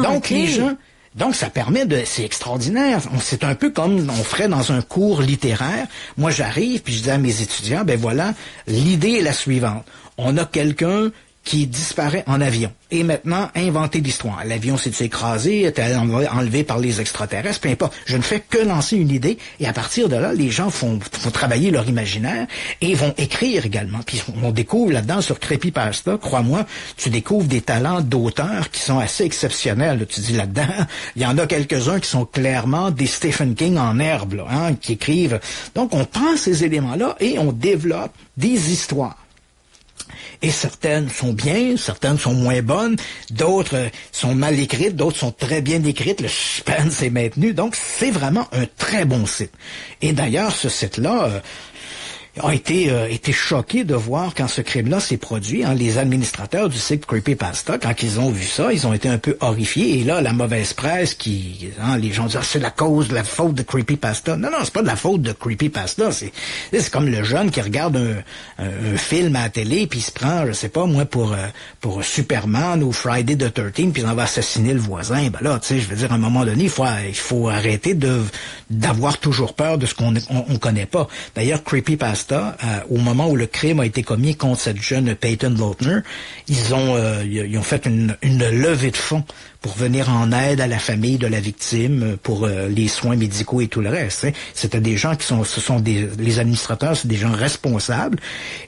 Donc, les gens... Donc, ça permet c'est extraordinaire. C'est un peu comme on ferait dans un cours littéraire. Moi, j'arrive, puis je dis à mes étudiants, ben voilà, l'idée est la suivante. On a quelqu'un qui disparaît en avion. Et maintenant, inventer l'histoire. L'avion s'est écrasé, était enlevé par les extraterrestres, peu importe. Je ne fais que lancer une idée, et à partir de là, les gens font travailler leur imaginaire, et vont écrire également. Puis on découvre là-dedans, sur Creepypasta, crois-moi, tu découvres des talents d'auteurs qui sont assez exceptionnels. Là. Tu dis là-dedans, il y en a quelques-uns qui sont clairement des Stephen King en herbe, là, hein, qui écrivent. Donc, on prend ces éléments-là, et on développe des histoires. Et certaines sont bien, certaines sont moins bonnes, d'autres sont mal écrites, d'autres sont très bien écrites, le suspense est maintenu, donc c'est vraiment un très bon site. Et d'ailleurs, ce site-là a été choqué de voir quand ce crime-là s'est produit. Hein, les administrateurs du site Creepypasta, quand ils ont vu ça, ils ont été un peu horrifiés. Et là, la mauvaise presse les gens disent c'est la faute de Creepypasta. Non, c'est pas de la faute de Creepypasta. C'est comme le jeune qui regarde un film à la télé puis il se prend, je sais pas moi, pour Superman ou Friday the 13th puis il en va assassiner le voisin. Ben là, tu sais, je veux dire, à un moment donné, il faut arrêter d'avoir toujours peur de ce qu'on connaît pas. D'ailleurs, Creepypasta, au moment où le crime a été commis contre cette jeune Peyton Lautner, ils ont fait une levée de fonds pour venir en aide à la famille de la victime, pour les soins médicaux et tout le reste. Hein. C'était des gens les administrateurs, c'est des gens responsables,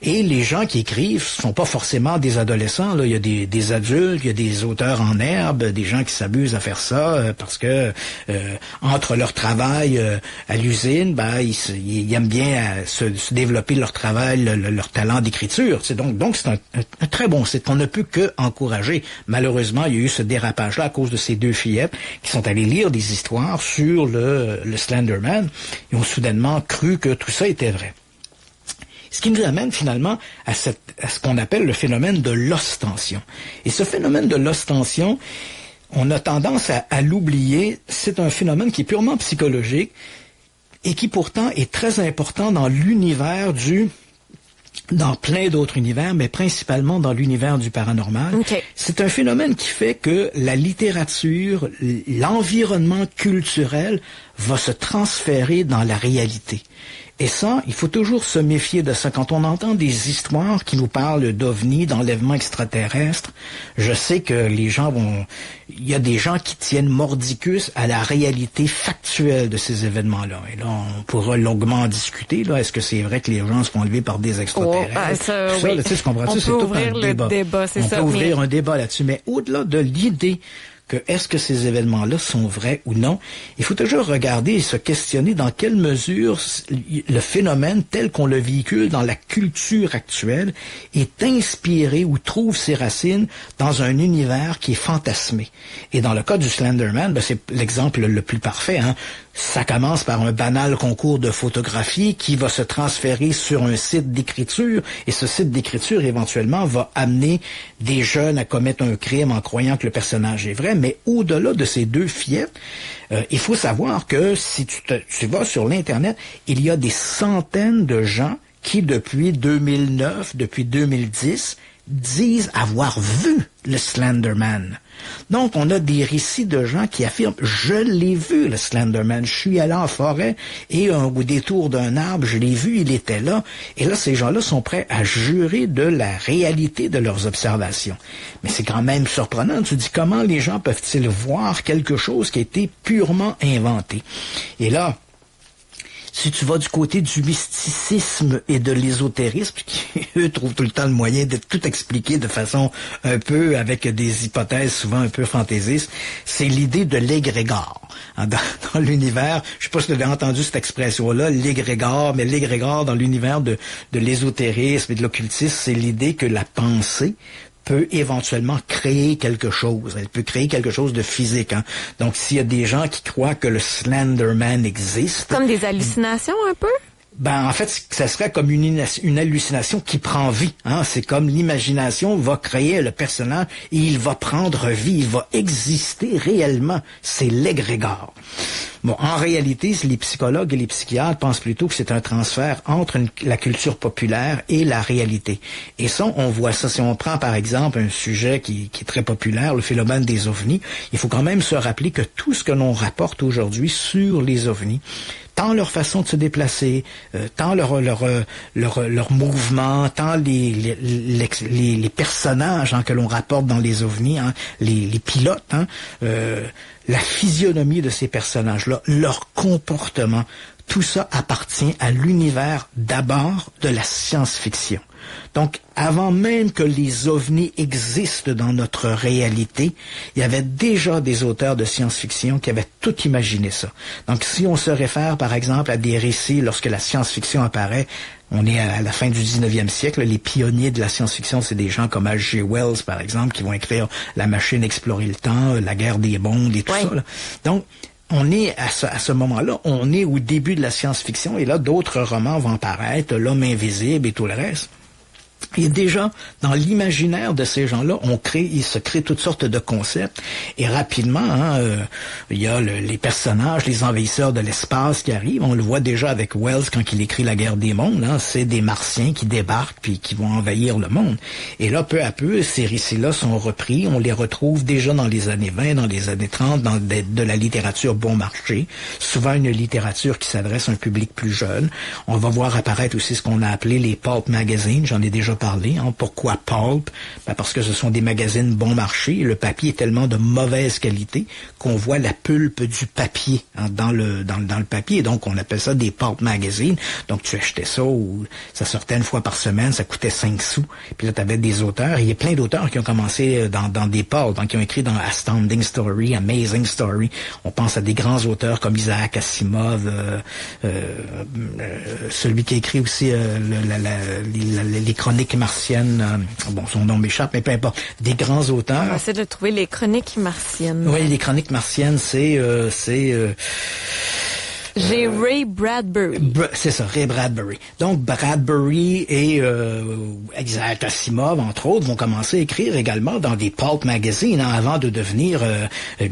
et les gens qui écrivent sont pas forcément des adolescents. Là. Il y a des adultes, il y a des auteurs en herbe, des gens qui s'abusent à faire ça parce que entre leur travail à l'usine, ils aiment bien se développer leur travail, leur talent d'écriture. Donc c'est un très bon site qu'on ne peut que encourager. Malheureusement, il y a eu ce dérapage-là à cause de ces deux fillettes qui sont allées lire des histoires sur le Slenderman et ont soudainement cru que tout ça était vrai. Ce qui nous amène finalement à ce qu'on appelle le phénomène de l'ostension. Et ce phénomène de l'ostension, on a tendance à l'oublier. C'est un phénomène qui est purement psychologique et qui pourtant est très important dans l'univers dans plein d'autres univers, mais principalement dans l'univers du paranormal. Okay. C'est un phénomène qui fait que la littérature, l'environnement culturel va se transférer dans la réalité. Et ça, il faut toujours se méfier de ça. Quand on entend des histoires qui nous parlent d'ovnis, d'enlèvements extraterrestres, je sais que les gens il y a des gens qui tiennent mordicus à la réalité factuelle de ces événements-là. Et là, on pourra longuement en discuter. Là, est-ce que c'est vrai que les gens sont enlevés par des extraterrestres? Oui. Tu sais, comprends-tu? C'est tout un débat. On peut ouvrir un débat là-dessus. Mais au-delà de l'idée que est-ce que ces événements-là sont vrais ou non, il faut toujours regarder et se questionner dans quelle mesure le phénomène tel qu'on le véhicule dans la culture actuelle est inspiré ou trouve ses racines dans un univers qui est fantasmé. Et dans le cas du Slenderman, c'est l'exemple le plus parfait. Hein. Ça commence par un banal concours de photographie qui va se transférer sur un site d'écriture, et ce site d'écriture éventuellement va amener des jeunes à commettre un crime en croyant que le personnage est vrai. Mais au-delà de ces deux fillettes, il faut savoir que si tu vas sur l'Internet, il y a des centaines de gens qui, depuis 2009, depuis 2010, disent avoir vu le Slenderman. Donc, on a des récits de gens qui affirment « Je l'ai vu, le Slenderman. Je suis allé en forêt et au détour d'un arbre, je l'ai vu, il était là. » Et là, ces gens-là sont prêts à jurer de la réalité de leurs observations. Mais c'est quand même surprenant. Tu dis, comment les gens peuvent-ils voir quelque chose qui a été purement inventé? Et là, si tu vas du côté du mysticisme et de l'ésotérisme, qui, eux, trouvent tout le temps le moyen de tout expliquer de façon un peu, avec des hypothèses souvent un peu fantaisistes, c'est l'idée de l'égrégore. Dans l'univers, je sais pas si tu avais entendu cette expression-là, l'égrégore, mais l'égrégore dans l'univers de l'ésotérisme et de l'occultisme, c'est l'idée que la pensée peut éventuellement créer quelque chose. Elle peut créer quelque chose de physique. Hein. Donc, s'il y a des gens qui croient que le Slenderman existe... Comme des hallucinations, un peu? Ben, en fait, ça serait comme une hallucination qui prend vie. Hein. C'est comme l'imagination va créer le personnage et il va prendre vie, il va exister réellement. C'est l'égrégore. Bon, en réalité, les psychologues et les psychiatres pensent plutôt que c'est un transfert entre la culture populaire et la réalité. Et ça, on voit ça. Si on prend, par exemple, un sujet qui est très populaire, le phénomène des ovnis, il faut quand même se rappeler que tout ce que l'on rapporte aujourd'hui sur les ovnis, tant leur façon de se déplacer, tant leur mouvement, tant les personnages que l'on rapporte dans les ovnis, les pilotes, la physionomie de ces personnages-là, leur comportement, tout ça appartient à l'univers d'abord de la science-fiction. Donc, avant même que les ovnis existent dans notre réalité, il y avait déjà des auteurs de science-fiction qui avaient tout imaginé ça. Donc, si on se réfère, par exemple, à des récits lorsque la science-fiction apparaît, on est à la fin du 19e siècle, les pionniers de la science-fiction, c'est des gens comme H.G. Wells, par exemple, qui vont écrire La machine explorer le temps, La guerre des mondes et tout ça. Là. Donc, on est à ce moment-là, on est au début de la science-fiction, et là, d'autres romans vont apparaître, L'homme invisible et tout le reste. Et déjà, dans l'imaginaire de ces gens-là, il se crée toutes sortes de concepts. Et rapidement, il y a les personnages, les envahisseurs de l'espace qui arrivent. On le voit déjà avec Wells quand il écrit La guerre des mondes. C'est des Martiens qui débarquent puis qui vont envahir le monde. Et là, peu à peu, ces récits-là sont repris. On les retrouve déjà dans les années 20, dans les années 30, dans de la littérature bon marché. Souvent une littérature qui s'adresse à un public plus jeune. On va voir apparaître aussi ce qu'on a appelé les pulp magazines. J'en ai déjà parlé. Pourquoi pulp? Ben parce que ce sont des magazines bon marché. Le papier est tellement de mauvaise qualité qu'on voit la pulpe du papier dans le papier. Donc, on appelle ça des pulp magazines. Donc, tu achetais ça ou ça sortait une fois par semaine, ça coûtait 5 sous. Puis là, tu avais des auteurs. Il y a plein d'auteurs qui ont commencé dans des pulp, qui ont écrit dans Astounding Story, Amazing Story. On pense à des grands auteurs comme Isaac Asimov, celui qui a écrit aussi les chroniques martiennes, son nom m'échappe, mais peu importe, des grands auteurs. On va essayer de trouver les chroniques martiennes. Oui, les chroniques martiennes, j'ai Ray Bradbury. C'est ça, Ray Bradbury. Donc, Bradbury et Isaac Asimov, entre autres, vont commencer à écrire également dans des pulp magazines, avant de devenir,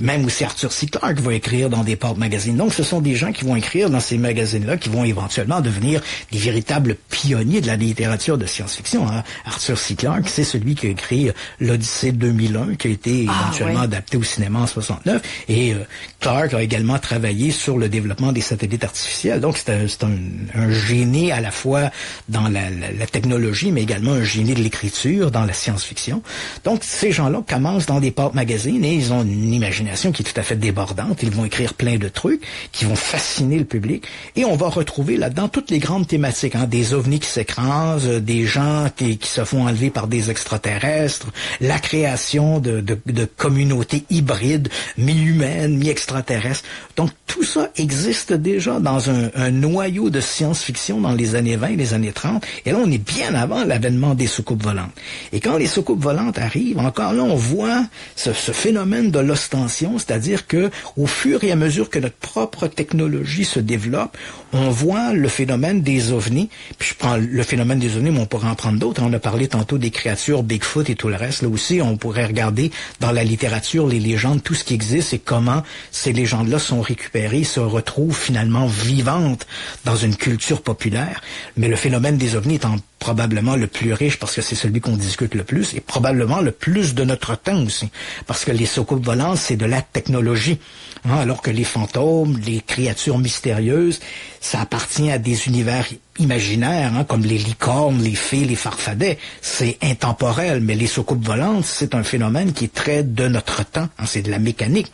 même aussi Arthur C. Clarke va écrire dans des pulp magazines. Donc, ce sont des gens qui vont écrire dans ces magazines-là, qui vont éventuellement devenir des véritables pionniers de la littérature de science-fiction. Arthur C. Clarke, c'est celui qui a écrit l'Odyssée 2001, qui a été éventuellement adapté au cinéma en 69. Et Clarke a également travaillé sur le développement des satellites artificiels. Donc, c'est un génie à la fois dans la technologie, mais également un génie de l'écriture, dans la science-fiction. Donc, ces gens-là commencent dans des pulp magazines et ils ont une imagination qui est tout à fait débordante. Ils vont écrire plein de trucs qui vont fasciner le public. Et on va retrouver là-dedans toutes les grandes thématiques, des ovnis qui s'écrasent, des gens qui se font enlever par des extraterrestres, la création de communautés hybrides, mi-humaines, mi-extraterrestres. Donc, tout ça existe déjà dans un noyau de science-fiction dans les années 20 et les années 30. Et là, on est bien avant l'avènement des soucoupes volantes. Et quand les soucoupes volantes arrivent, encore là, on voit ce phénomène de l'ostension, c'est-à-dire que au fur et à mesure que notre propre technologie se développe, on voit le phénomène des ovnis. Puis je prends le phénomène des ovnis, mais on pourrait en prendre d'autres. On a parlé tantôt des créatures, Bigfoot et tout le reste. Là aussi, on pourrait regarder dans la littérature, les légendes, tout ce qui existe et comment ces légendes-là sont récupérées, se retrouvent finalement vivante dans une culture populaire. Mais le phénomène des ovnis étant probablement le plus riche parce que c'est celui qu'on discute le plus et probablement le plus de notre temps aussi. Parce que les soucoupes volantes, c'est de la technologie. Hein, alors que les fantômes, les créatures mystérieuses, ça appartient à des univers imaginaires, hein, comme les licornes, les fées, les farfadets. C'est intemporel, mais les soucoupes volantes, c'est un phénomène qui est très de notre temps. Hein, c'est de la mécanique.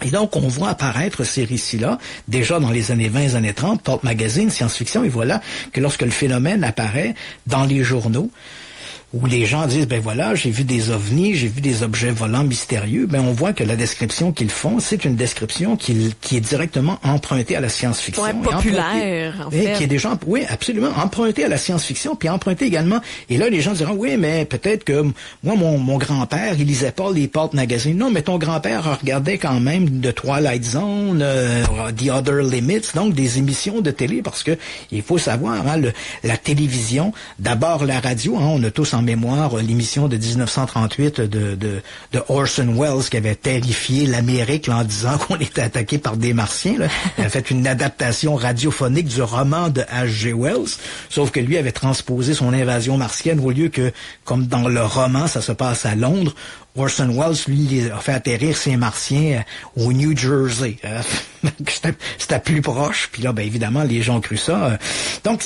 Et donc, on voit apparaître ces récits-là, déjà dans les années 20, années 30, Pulp Magazine, science-fiction, et voilà que lorsque le phénomène apparaît dans les journaux, où les gens disent, ben voilà, j'ai vu des ovnis, j'ai vu des objets volants mystérieux, ben on voit que la description qu'ils font, c'est une description qui est directement empruntée à la science-fiction. Ouais, populaire, en fait. Qui est déjà, oui, absolument, empruntée à la science-fiction, puis empruntée également. Et là, les gens diront, oui, mais peut-être que moi, mon grand-père, il lisait pas les Pulp Magazine. Non, mais ton grand-père regardait quand même The Twilight Zone, The Other Limits, donc des émissions de télé, parce que il faut savoir, hein, la télévision, d'abord la radio, hein, on a tous en mémoire l'émission de 1938 de Orson Welles qui avait terrifié l'Amérique là, en disant qu'on était attaqué par des Martiens. Là. Il a fait une adaptation radiophonique du roman de H.G. Wells, sauf que lui avait transposé son invasion martienne au lieu que, comme dans le roman, ça se passe à Londres. Orson Welles, lui, a fait atterrir ses Martiens au New Jersey. C'était plus proche. Puis là, ben évidemment, les gens ont cru ça. Donc,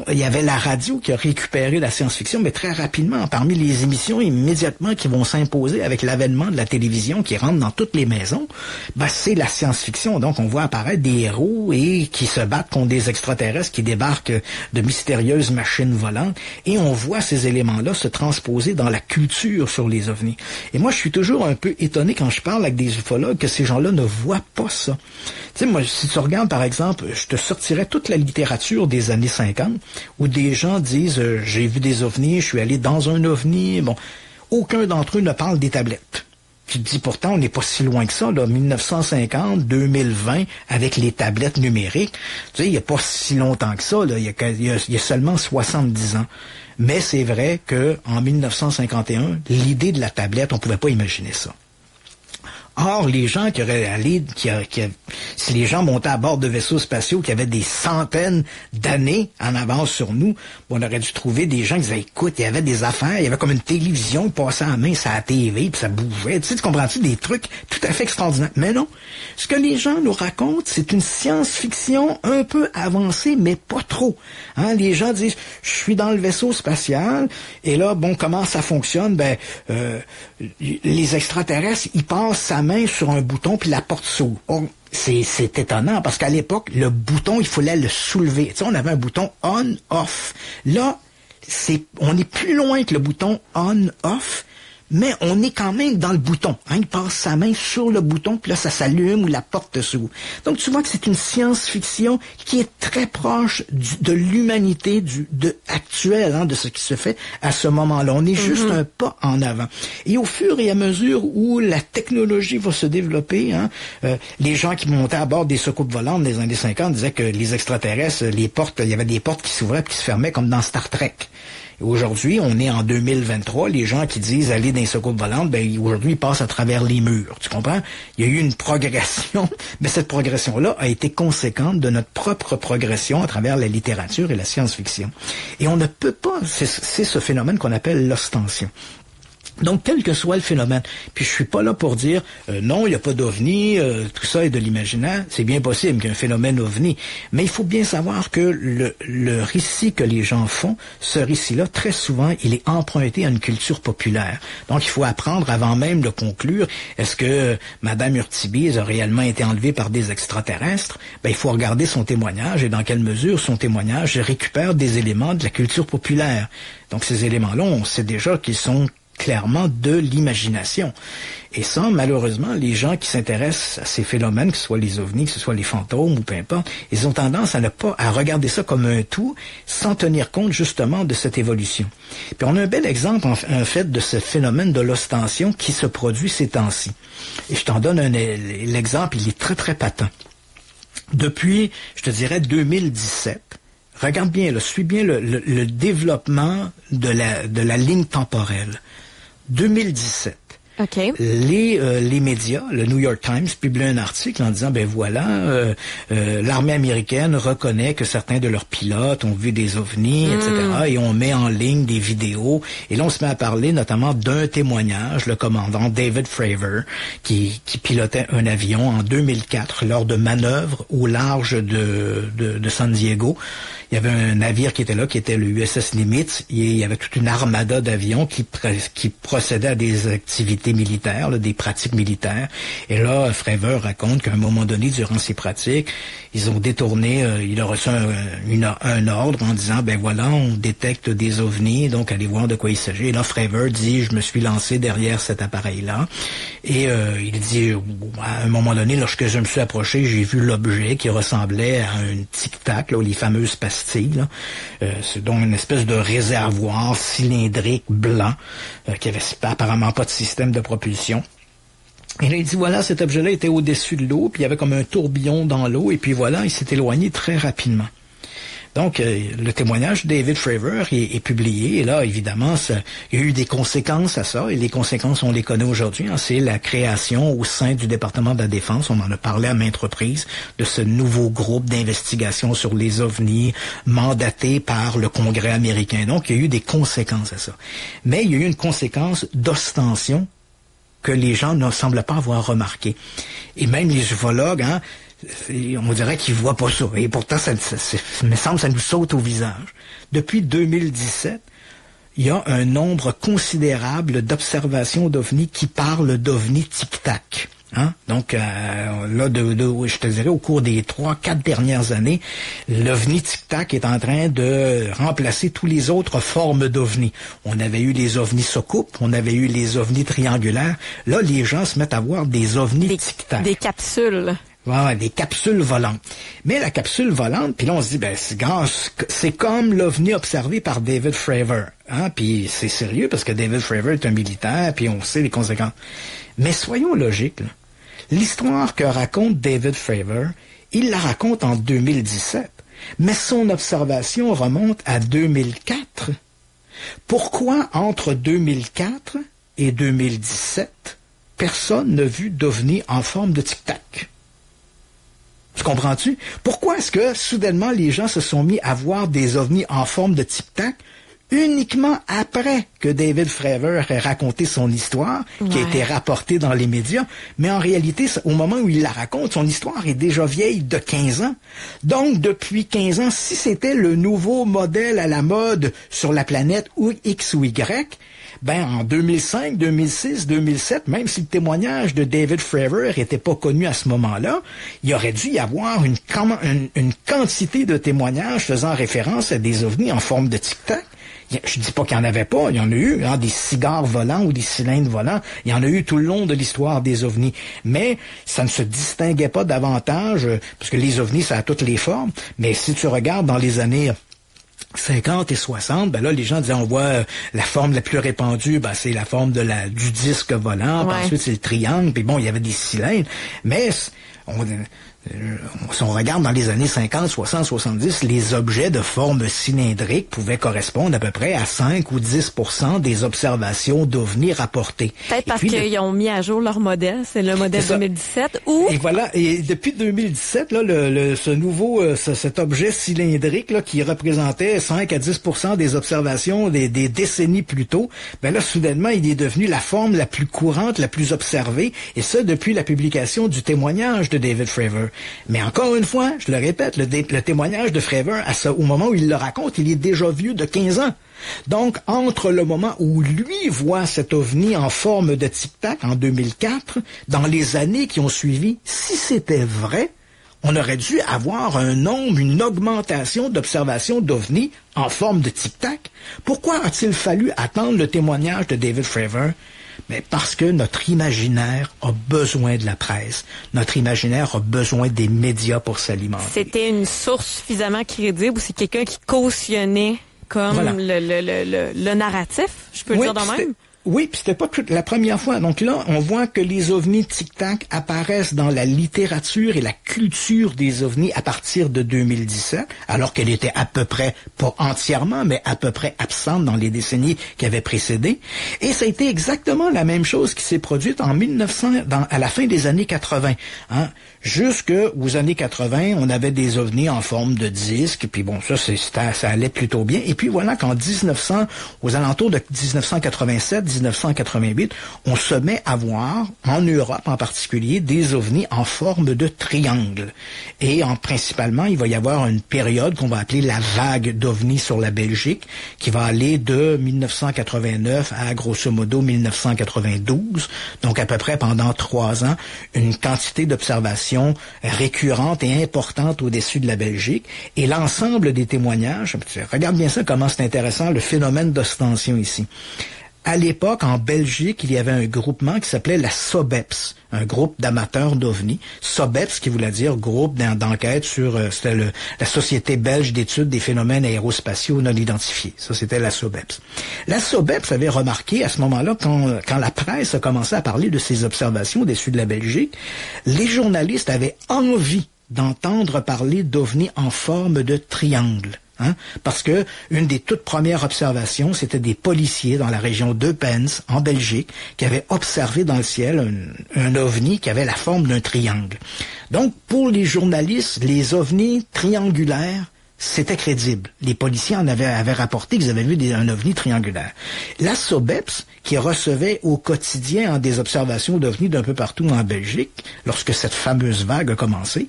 il y avait la radio qui a récupéré la science-fiction, mais très rapidement, parmi les émissions immédiatement qui vont s'imposer avec l'avènement de la télévision qui rentre dans toutes les maisons, ben c'est la science-fiction. Donc, on voit apparaître des héros et qui se battent contre des extraterrestres qui débarquent de mystérieuses machines volantes. Et on voit ces éléments-là se transposer dans la culture sur les ovnis. Et moi, je suis toujours un peu étonné quand je parle avec des ufologues que ces gens-là ne voient pas ça. Tu sais, moi, si tu regardes, par exemple, je te sortirais toute la littérature des années 50, où des gens disent « j'ai vu des ovnis, je suis allé dans un ovni ». Bon, aucun d'entre eux ne parle des tablettes. Tu te dis pourtant, on n'est pas si loin que ça, là, 1950, 2020, avec les tablettes numériques. Tu sais, il n'y a pas si longtemps que ça, là, il y a seulement 70 ans. Mais c'est vrai que en 1951, l'idée de la tablette, on pouvait pas imaginer ça. Or, les gens qui auraient allé, si les gens montaient à bord de vaisseaux spatiaux qui avaient des centaines d'années en avance sur nous, on aurait dû trouver des gens qui disaient, écoute, il y avait des affaires, il y avait comme une télévision qui passait à la main sur la TV, puis ça bougeait. Tu sais, tu comprends-tu, des trucs tout à fait extraordinaires. Mais non. Ce que les gens nous racontent, c'est une science-fiction un peu avancée, mais pas trop. Hein, les gens disent, je suis dans le vaisseau spatial, et là, bon, comment ça fonctionne? Ben, les extraterrestres, ils passent sa main sur un bouton, puis la porte s'ouvre. C'est étonnant, parce qu'à l'époque, le bouton, il fallait le soulever. Tu sais, on avait un bouton on-off. Là, on est plus loin que le bouton on-off, mais on est quand même dans le bouton. Hein, il passe sa main sur le bouton, puis là, ça s'allume ou la porte s'ouvre. Donc, tu vois que c'est une science-fiction qui est très proche de l'humanité actuelle, hein, de ce qui se fait à ce moment-là. On est juste un pas en avant. Et au fur et à mesure où la technologie va se développer, hein, les gens qui montaient à bord des soucoupes volantes des années 50 disaient que les extraterrestres, il y avait des portes qui s'ouvraient et qui se fermaient comme dans Star Trek. Et aujourd'hui, on est en 2023, les gens qui disent aller dans les soucoupes volantes, ben aujourd'hui, ils passent à travers les murs. Tu comprends? Il y a eu une progression, mais cette progression-là a été conséquente de notre propre progression à travers la littérature et la science-fiction. Et on ne peut pas, c'est ce phénomène qu'on appelle l'ostension. Donc, quel que soit le phénomène, puis je suis pas là pour dire non, il n'y a pas d'ovni, tout ça est de l'imaginaire. C'est bien possible qu'il y ait un phénomène ovni, mais il faut bien savoir que le récit que les gens font, ce récit-là, très souvent, il est emprunté à une culture populaire. Donc, il faut apprendre avant même de conclure, est-ce que Madame Urtibise a réellement été enlevée par des extraterrestres? Ben, il faut regarder son témoignage et dans quelle mesure son témoignage récupère des éléments de la culture populaire. Donc, ces éléments-là, on sait déjà qu'ils sont clairement de l'imagination. Et ça, malheureusement, les gens qui s'intéressent à ces phénomènes, que ce soit les ovnis, que ce soit les fantômes ou peu importe, ils ont tendance à regarder ça comme un tout, sans tenir compte justement de cette évolution. Puis on a un bel exemple, en fait, de ce phénomène de l'ostension qui se produit ces temps-ci. Et je t'en donne l'exemple, il est très, très patent. Depuis, je te dirais, 2017, regarde bien, là, suis bien le développement de la ligne temporelle. 2017, OK. Les médias, le New York Times, publie un article en disant, ben voilà, l'armée américaine reconnaît que certains de leurs pilotes ont vu des ovnis, etc. Et on met en ligne des vidéos. Et là, on se met à parler notamment d'un témoignage, le commandant David Fravor, qui pilotait un avion en 2004 lors de manœuvres au large de San Diego. Il y avait un navire qui était là, qui était le USS Nimitz, et il y avait toute une armada d'avions qui procédaient à des activités militaires, là, des pratiques militaires. Et là, Fravor raconte qu'à un moment donné, durant ces pratiques, ils ont détourné, il a reçu un ordre en disant, ben voilà, on détecte des ovnis, donc allez voir de quoi il s'agit. Et là, Fravor dit, je me suis lancé derrière cet appareil-là. Et il dit, à un moment donné, lorsque je me suis approché, j'ai vu l'objet qui ressemblait à un tic-tac, là, les fameuses pastilles. Là. C'est donc une espèce de réservoir cylindrique blanc qui avait apparemment pas de système de propulsion. Et là, il dit, voilà, cet objet-là était au-dessus de l'eau, puis il y avait comme un tourbillon dans l'eau, et puis voilà, il s'est éloigné très rapidement. Donc, le témoignage de David Fravor est publié, et là, évidemment, il y a eu des conséquences à ça, et les conséquences, on les connaît aujourd'hui. Hein, c'est la création au sein du département de la Défense, on en a parlé à maintes reprises, de ce nouveau groupe d'investigation sur les ovnis mandaté par le Congrès américain. Donc, il y a eu des conséquences à ça. Mais il y a eu une conséquence d'ostension que les gens ne semblent pas avoir remarqué. Et même les ufologues, hein, on dirait qu'ils voient pas ça. Et pourtant, il me semble, ça nous saute au visage. Depuis 2017, il y a un nombre considérable d'observations d'ovnis qui parlent d'ovnis tic-tac. Hein? Donc, là, je te dirais, au cours des 3-4 dernières années, l'ovni tic-tac est en train de remplacer toutes les autres formes d'ovnis. On avait eu les ovnis soucoupes, on avait eu les ovnis triangulaires. Là, les gens se mettent à voir des ovnis tic-tac. Des capsules. Ouais, des capsules volantes. Mais la capsule volante, puis là, on se dit, ben, c'est comme l'ovni observé par David Fravor. Hein? Puis c'est sérieux, parce que David Fravor est un militaire, puis on sait les conséquences. Mais soyons logiques, là. L'histoire que raconte David Fravor, il la raconte en 2017. Mais son observation remonte à 2004. Pourquoi, entre 2004 et 2017, personne n'a vu d'ovni en forme de tic-tac? Tu comprends-tu? Pourquoi est-ce que, soudainement, les gens se sont mis à voir des ovnis en forme de tic-tac uniquement après que David Fravor ait raconté son histoire, qui a été rapportée dans les médias? Mais en réalité, au moment où il la raconte, son histoire est déjà vieille de 15 ans. Donc, depuis 15 ans, si c'était le nouveau modèle à la mode sur la planète X ou Y, ben, en 2005, 2006, 2007, même si le témoignage de David Fravor n'était pas connu à ce moment-là, il aurait dû y avoir une quantité de témoignages faisant référence à des ovnis en forme de tic-tac. Je dis pas qu'il n'y en avait pas, il y en a eu, hein, des cigares volants ou des cylindres volants, il y en a eu tout le long de l'histoire des ovnis. Mais ça ne se distinguait pas davantage, parce que les ovnis, ça a toutes les formes, mais si tu regardes dans les années 50 et 60, ben là, les gens disaient, on voit la forme la plus répandue, ben c'est la forme du disque volant, puis ensuite c'est le triangle, puis bon, il y avait des cylindres, mais si on regarde dans les années 50, 60, 70, les objets de forme cylindrique pouvaient correspondre à peu près à 5 ou 10% des observations d'ovnis rapportées. Peut-être parce qu'ils ont mis à jour leur modèle, c'est le modèle 2017, ou... Et voilà, et depuis 2017, là, cet objet cylindrique, là, qui représentait 5 à 10% des observations des décennies plus tôt, ben là, soudainement, il est devenu la forme la plus courante, la plus observée, et ça, depuis la publication du témoignage de David Fravor. Mais encore une fois, je le répète, le témoignage de Fravor, au moment où il le raconte, il est déjà vieux de 15 ans. Donc, entre le moment où lui voit cet ovni en forme de tic-tac en 2004, dans les années qui ont suivi, si c'était vrai, on aurait dû avoir une augmentation d'observations d'ovnis en forme de tic-tac. Pourquoi a-t-il fallu attendre le témoignage de David Fravor? Mais parce que notre imaginaire a besoin de la presse. Notre imaginaire a besoin des médias pour s'alimenter. C'était une source suffisamment crédible ou c'est quelqu'un qui cautionnait comme le narratif, je peux le dire de même? Oui, puis c'était pas la première fois. Donc là, on voit que les ovnis tic-tac apparaissent dans la littérature et la culture des ovnis à partir de 2017, alors qu'elle était à peu près, pas entièrement, mais à peu près absente dans les décennies qui avaient précédé. Et ça a été exactement la même chose qui s'est produite en 1900, à la fin des années 80. Hein. Jusqu'aux années 80, on avait des ovnis en forme de disque, puis bon, ça allait plutôt bien. Et puis voilà qu'en 1900, aux alentours de 1987, 1988, on se met à voir, en Europe en particulier, des ovnis en forme de triangle. Et principalement, il va y avoir une période qu'on va appeler la vague d'ovnis sur la Belgique, qui va aller de 1989 à grosso modo 1992. Donc à peu près pendant 3 ans, une quantité d'observations récurrente et importante au-dessus de la Belgique. Et l'ensemble des témoignages, regarde bien ça, comment c'est intéressant, le phénomène d'ostension ici. À l'époque, en Belgique, il y avait un groupement qui s'appelait la SOBEPS, un groupe d'amateurs d'OVNI. SOBEPS, qui voulait dire groupe d'enquête sur, c'était la Société belge d'études des phénomènes aérospatiaux non identifiés. Ça, c'était la SOBEPS. La SOBEPS avait remarqué à ce moment-là, quand la presse a commencé à parler de ces observations au-dessus de la Belgique, les journalistes avaient envie d'entendre parler d'OVNI en forme de triangle. Hein? Parce que une des toutes premières observations, c'était des policiers dans la région d'Eupen, en Belgique, qui avaient observé dans le ciel un ovni qui avait la forme d'un triangle. Donc, pour les journalistes, les ovnis triangulaires, c'était crédible. Les policiers avaient rapporté qu'ils avaient vu un ovni triangulaire. La SOBEPS, qui recevait au quotidien des observations d'ovnis d'un peu partout en Belgique, lorsque cette fameuse vague a commencé,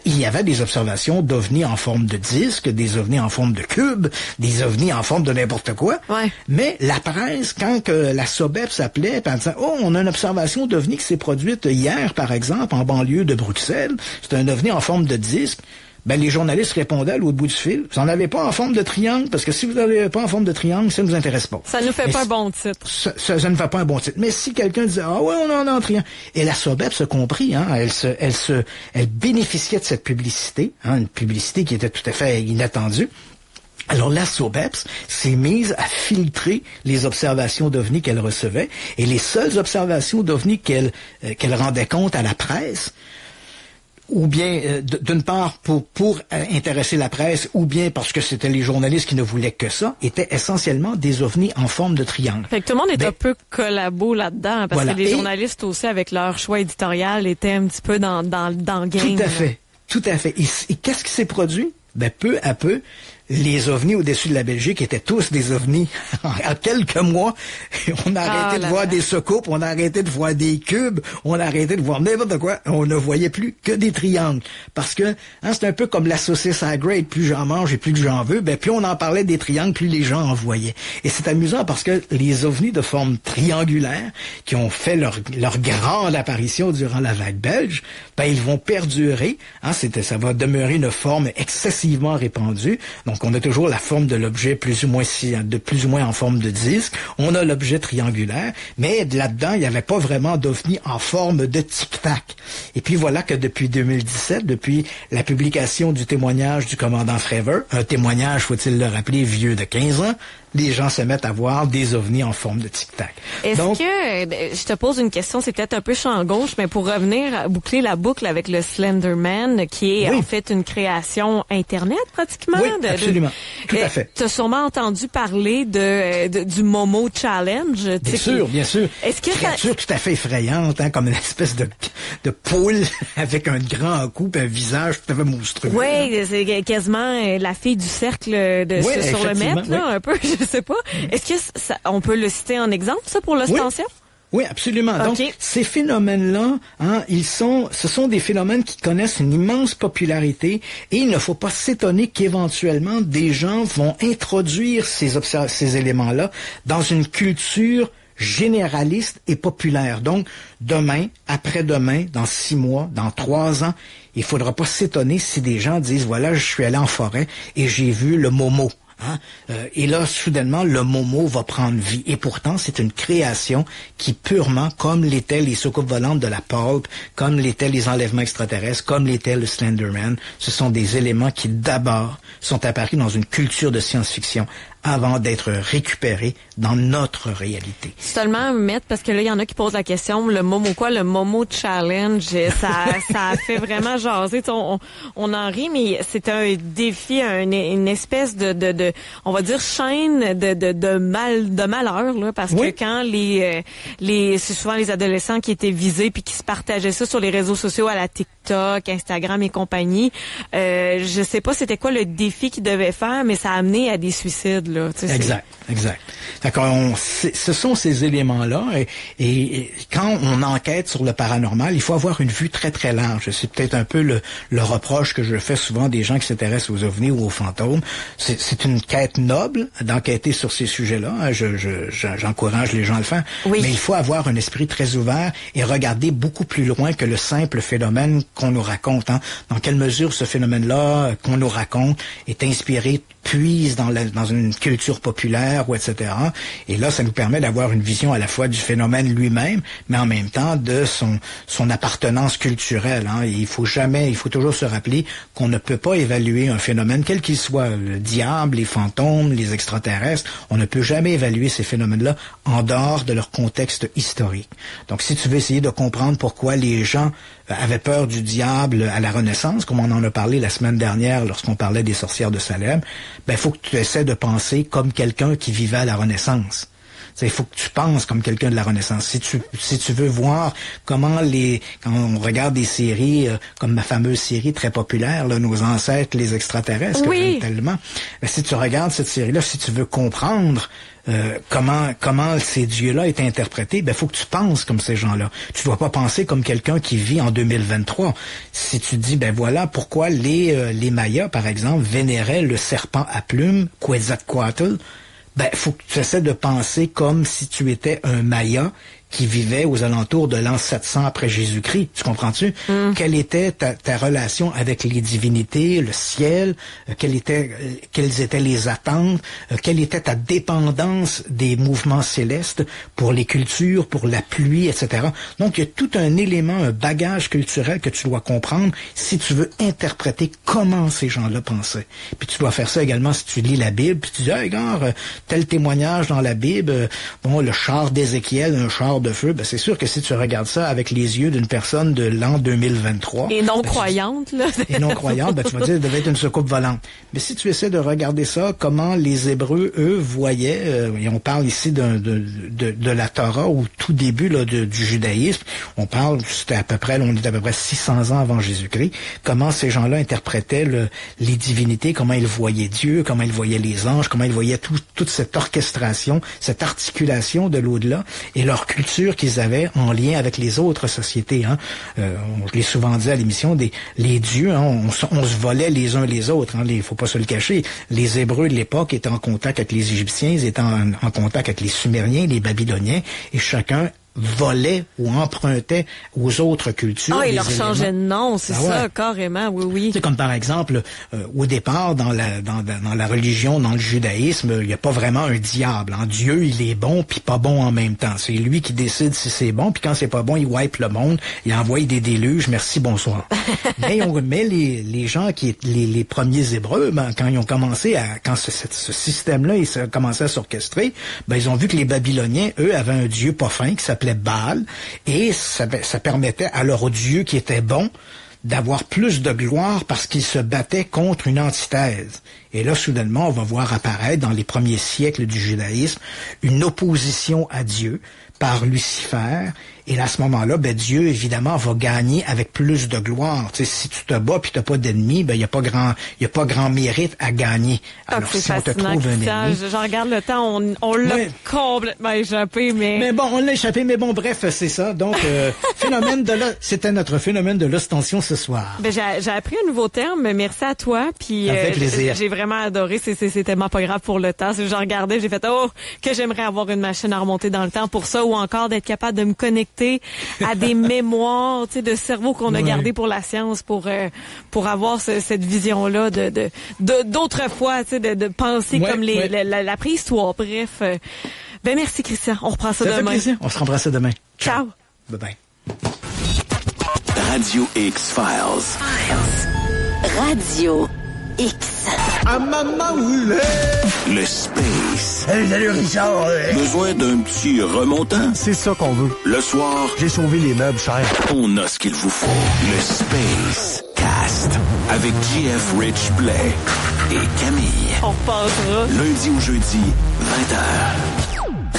il y avait des observations d'ovnis en forme de disque, des ovnis en forme de cube, des ovnis en forme de n'importe quoi. Ouais. Mais la presse, quand la SOBEPS appelait, en disant « Oh, on a une observation d'ovni qui s'est produite hier, par exemple, en banlieue de Bruxelles. C'est un ovni en forme de disque. » Les journalistes répondaient à l'autre bout du fil. Vous n'en avez pas en forme de triangle, parce que si vous n'avez pas en forme de triangle, ça ne nous intéresse pas. Ça ne fait pas un bon titre. Ça ne fait pas un bon titre. Mais si quelqu'un disait, ah ouais, on en a en triangle. Et la SOBEPS a compris, hein, elle bénéficiait de cette publicité, hein, une publicité qui était tout à fait inattendue. Alors la SOBEPS s'est mise à filtrer les observations d'OVNI qu'elle recevait, et les seules observations d'OVNI qu'elle rendait compte à la presse, ou bien, d'une part, pour intéresser la presse, ou bien parce que c'était les journalistes qui ne voulaient que ça, étaient essentiellement des ovnis en forme de triangle. Fait que tout le monde est un peu collabo là-dedans, parce que les journalistes aussi, avec leur choix éditorial, étaient un petit peu dans le game. Tout à fait. Et qu'est-ce qui s'est produit? Peu à peu, les ovnis au-dessus de la Belgique étaient tous des ovnis. En quelques mois, on a arrêté de voir des soucoupes, on a arrêté de voir des cubes, on a arrêté de voir n'importe quoi. On ne voyait plus que des triangles. Parce que c'est un peu comme la saucisse à grade. Plus j'en mange et plus j'en veux, plus on en parlait des triangles, plus les gens en voyaient. Et c'est amusant parce que les ovnis de forme triangulaire, qui ont fait leur grande apparition durant la vague belge, ils vont perdurer. Ça va demeurer une forme excessivement répandue. Donc, on a toujours la forme de l'objet plus ou moins en forme de disque. On a l'objet triangulaire, mais là-dedans, il n'y avait pas vraiment d'ovni en forme de tic-tac. Et puis voilà que depuis 2017, depuis la publication du témoignage du commandant Fravor, un témoignage, faut-il le rappeler, vieux de 15 ans, les gens se mettent à voir des ovnis en forme de tic-tac. Est-ce que, je te pose une question, c'est peut-être un peu champ gauche, mais pour revenir à boucler la boucle avec le Slender Man, qui est en fait une création Internet pratiquement. Oui, absolument. Tout à fait. Tu as sûrement entendu parler du Momo Challenge. Bien sûr. Est-ce que créature tout à fait effrayante, comme une espèce de poule avec un grand cou et un visage tout à fait monstrueux. Oui, c'est quasiment la fille du cercle sur le mètre, là, un peu. Je sais pas. Est-ce que on peut le citer en exemple, ça, pour l'ostension? Oui, absolument. Okay. Donc, ces phénomènes-là, ce sont des phénomènes qui connaissent une immense popularité, et il ne faut pas s'étonner qu'éventuellement des gens vont introduire ces éléments-là dans une culture généraliste et populaire. Donc, demain, après-demain, dans 6 mois, dans 3 ans, il faudra pas s'étonner si des gens disent, voilà, je suis allé en forêt et j'ai vu le Momo. Hein? Et là, soudainement, le Momo va prendre vie. Et pourtant, c'est une création qui purement, comme l'étaient les soucoupes volantes de la pulp, comme l'étaient les enlèvements extraterrestres, comme l'était le Slenderman, ce sont des éléments qui d'abord sont apparus dans une culture de science-fiction avant d'être récupérés dans notre réalité. Seulement, Maître, parce que là, il y en a qui posent la question, le Momo Challenge, ça a fait vraiment jaser. On en rit, mais c'est un défi, une espèce de on va dire, chaîne de malheur, là, parce que quand c'est souvent les adolescents qui étaient visés puis qui se partageaient ça sur les réseaux sociaux à la TikTok, Instagram et compagnie, je sais pas c'était quoi le défi qu'ils devaient faire, mais ça a amené à des suicides. Là, exact. D'accord. Ce sont ces éléments-là et quand on enquête sur le paranormal, il faut avoir une vue très très large. C'est peut-être un peu le reproche que je fais souvent des gens qui s'intéressent aux ovnis ou aux fantômes. C'est une quête noble d'enquêter sur ces sujets-là. J'encourage les gens à le faire. Oui. Mais il faut avoir un esprit très ouvert et regarder beaucoup plus loin que le simple phénomène qu'on nous raconte. Hein. Dans quelle mesure ce phénomène-là qu'on nous raconte est inspiré, puise dans une culture populaire ou etc. Et là, ça nous permet d'avoir une vision à la fois du phénomène lui-même, mais en même temps de son appartenance culturelle. Hein. Il faut toujours se rappeler qu'on ne peut pas évaluer un phénomène, quel qu'il soit, le diable, les fantômes, les extraterrestres, on ne peut jamais évaluer ces phénomènes-là en dehors de leur contexte historique. Donc, si tu veux essayer de comprendre pourquoi les gens avaient peur du diable à la Renaissance, comme on en a parlé la semaine dernière lorsqu'on parlait des sorcières de Salem, il faut que tu essaies de penser comme quelqu'un qui vivait à la Renaissance. Il faut que tu penses comme quelqu'un de la Renaissance. Si tu veux voir comment quand on regarde des séries comme ma fameuse série très populaire, là, Nos ancêtres, les extraterrestres, oui. Tellement, si tu regardes cette série-là, si tu veux comprendre comment ces dieux-là étaient interprétés, faut que tu penses comme ces gens-là. Tu dois pas penser comme quelqu'un qui vit en 2023. Si tu dis, voilà pourquoi les Mayas, par exemple, vénéraient le serpent à plumes, Quetzalcoatl, faut que tu essaies de penser comme si tu étais un Maya qui vivait aux alentours de l'an 700 après Jésus-Christ. Tu comprends-tu? Quelle était ta relation avec les divinités, le ciel? Quelles étaient les attentes? Quelle était ta dépendance des mouvements célestes pour les cultures, pour la pluie, etc. Donc, il y a tout un élément, un bagage culturel que tu dois comprendre si tu veux interpréter comment ces gens-là pensaient. Puis tu dois faire ça également si tu lis la Bible, puis tu dis, regarde, tel témoignage dans la Bible, le char d'Ézéchiel, un char de feu, c'est sûr que si tu regardes ça avec les yeux d'une personne de l'an 2023... Et non croyante, là. Et non croyante, tu vas dire, ça devait être une soucoupe volante. Mais si tu essaies de regarder ça, comment les Hébreux, eux, voyaient, et on parle ici de la Torah, au tout début là, du judaïsme, on est à peu près 600 ans avant Jésus-Christ, comment ces gens-là interprétaient les divinités, comment ils voyaient Dieu, comment ils voyaient les anges, comment ils voyaient toute cette orchestration, cette articulation de l'au-delà, et leur culture qu'ils avaient en lien avec les autres sociétés. Hein. Je l'ai souvent dit à l'émission, les dieux, hein, on se volait les uns les autres. Il faut pas se le cacher. Les Hébreux de l'époque étaient en contact avec les Égyptiens, ils étaient en contact avec les Sumériens, les Babyloniens, et chacun volait ou empruntait aux autres cultures. Ah, il leur changeait de nom, c'est ça, carrément, oui. C'est comme par exemple, au départ, dans la religion, dans le judaïsme, il n'y a pas vraiment un diable. Hein. Dieu, il est bon puis pas bon en même temps. C'est lui qui décide si c'est bon, puis quand c'est pas bon, il wipe le monde, il envoie des déluges, merci, bonsoir. mais les gens les premiers Hébreux, quand ils ont commencé quand ce système-là, il a commencé à s'orchestrer, ils ont vu que les Babyloniens, eux, avaient un dieu pas fin qui s'appelait Baal, et ça permettait à leur Dieu qui était bon d'avoir plus de gloire parce qu'il se battait contre une antithèse. Et là, soudainement, on va voir apparaître dans les premiers siècles du judaïsme une opposition à Dieu par Lucifer. Et là, à ce moment-là, Dieu, évidemment, va gagner avec plus de gloire. Tu sais, si tu te bats puis tu n'as pas d'ennemis, il n'y a pas grand mérite à gagner. Alors, si on te trouve un ennemi... Je regarde le temps, on l'a complètement échappé, mais... Mais bon, on l'a échappé, mais bon, bref, c'est ça. Donc, c'était notre phénomène de l'ostension ce soir. J'ai appris un nouveau terme, merci à toi, puis avec plaisir. J'ai vraiment adoré, c'est tellement pas grave pour le temps. Je regardais, j'ai fait, que j'aimerais avoir une machine à remonter dans le temps pour ça, ou encore d'être capable de me connecter connecter à des mémoires, tu sais, de cerveau qu'on a gardé pour la science, pour avoir cette vision-là d'autrefois, tu sais, de penser comme la préhistoire. Bref, merci Christian. On reprend ça demain. Ça fait plaisir. On se reprend ça demain. Ciao. Bye bye. Radio X Files. Radio X. Le space. Hey, salut Richard. Besoin d'un petit remontant? C'est ça qu'on veut. Le soir, J'ai sauvé les meubles chers. on a ce qu'il vous faut. Le Space Cast. Avec JF Rich Blais et Camille. On repassera. Lundi au jeudi, 20h.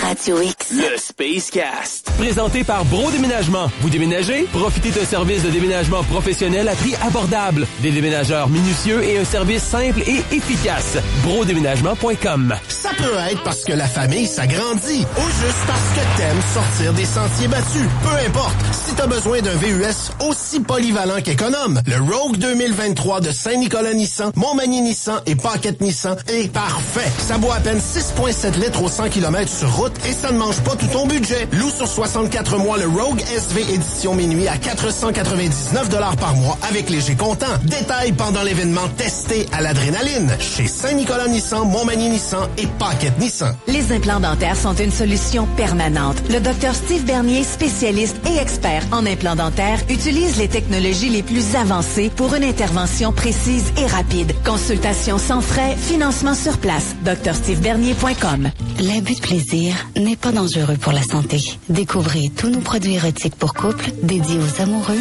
Radio X. Le Space Cast. Présenté par Bro Déménagement. Vous déménagez? Profitez d'un service de déménagement professionnel à prix abordable. Des déménageurs minutieux et un service simple et efficace. Brodéménagement.com. Ça peut être parce que la famille s'agrandit ou juste parce que t'aimes sortir des sentiers battus. Peu importe, si t'as besoin d'un VUS aussi polyvalent qu'économe, le Rogue 2023 de Saint-Nicolas Nissan, Montmagny Nissan et Paquette Nissan est parfait. Ça boit à peine 6,7 litres au 100 km sur route et ça ne mange pas tout ton budget. Loue sur 64 mois le Rogue SV édition minuit à 499 $ par mois avec léger comptant. Détail pendant l'événement testé à l'adrénaline chez Saint-Nicolas Nissan, Montmagny Nissan et Paquette Nissan. Les implants dentaires sont une solution permanente. Le Dr Steve Bernier, spécialiste et expert en implants dentaires, utilise les technologies les plus avancées pour une intervention précise et rapide. Consultation sans frais, financement sur place. drstevebernier.com. L'abus de plaisir n'est pas dangereux pour la santé. Découvrez tous nos produits érotiques pour couple dédiés aux amoureux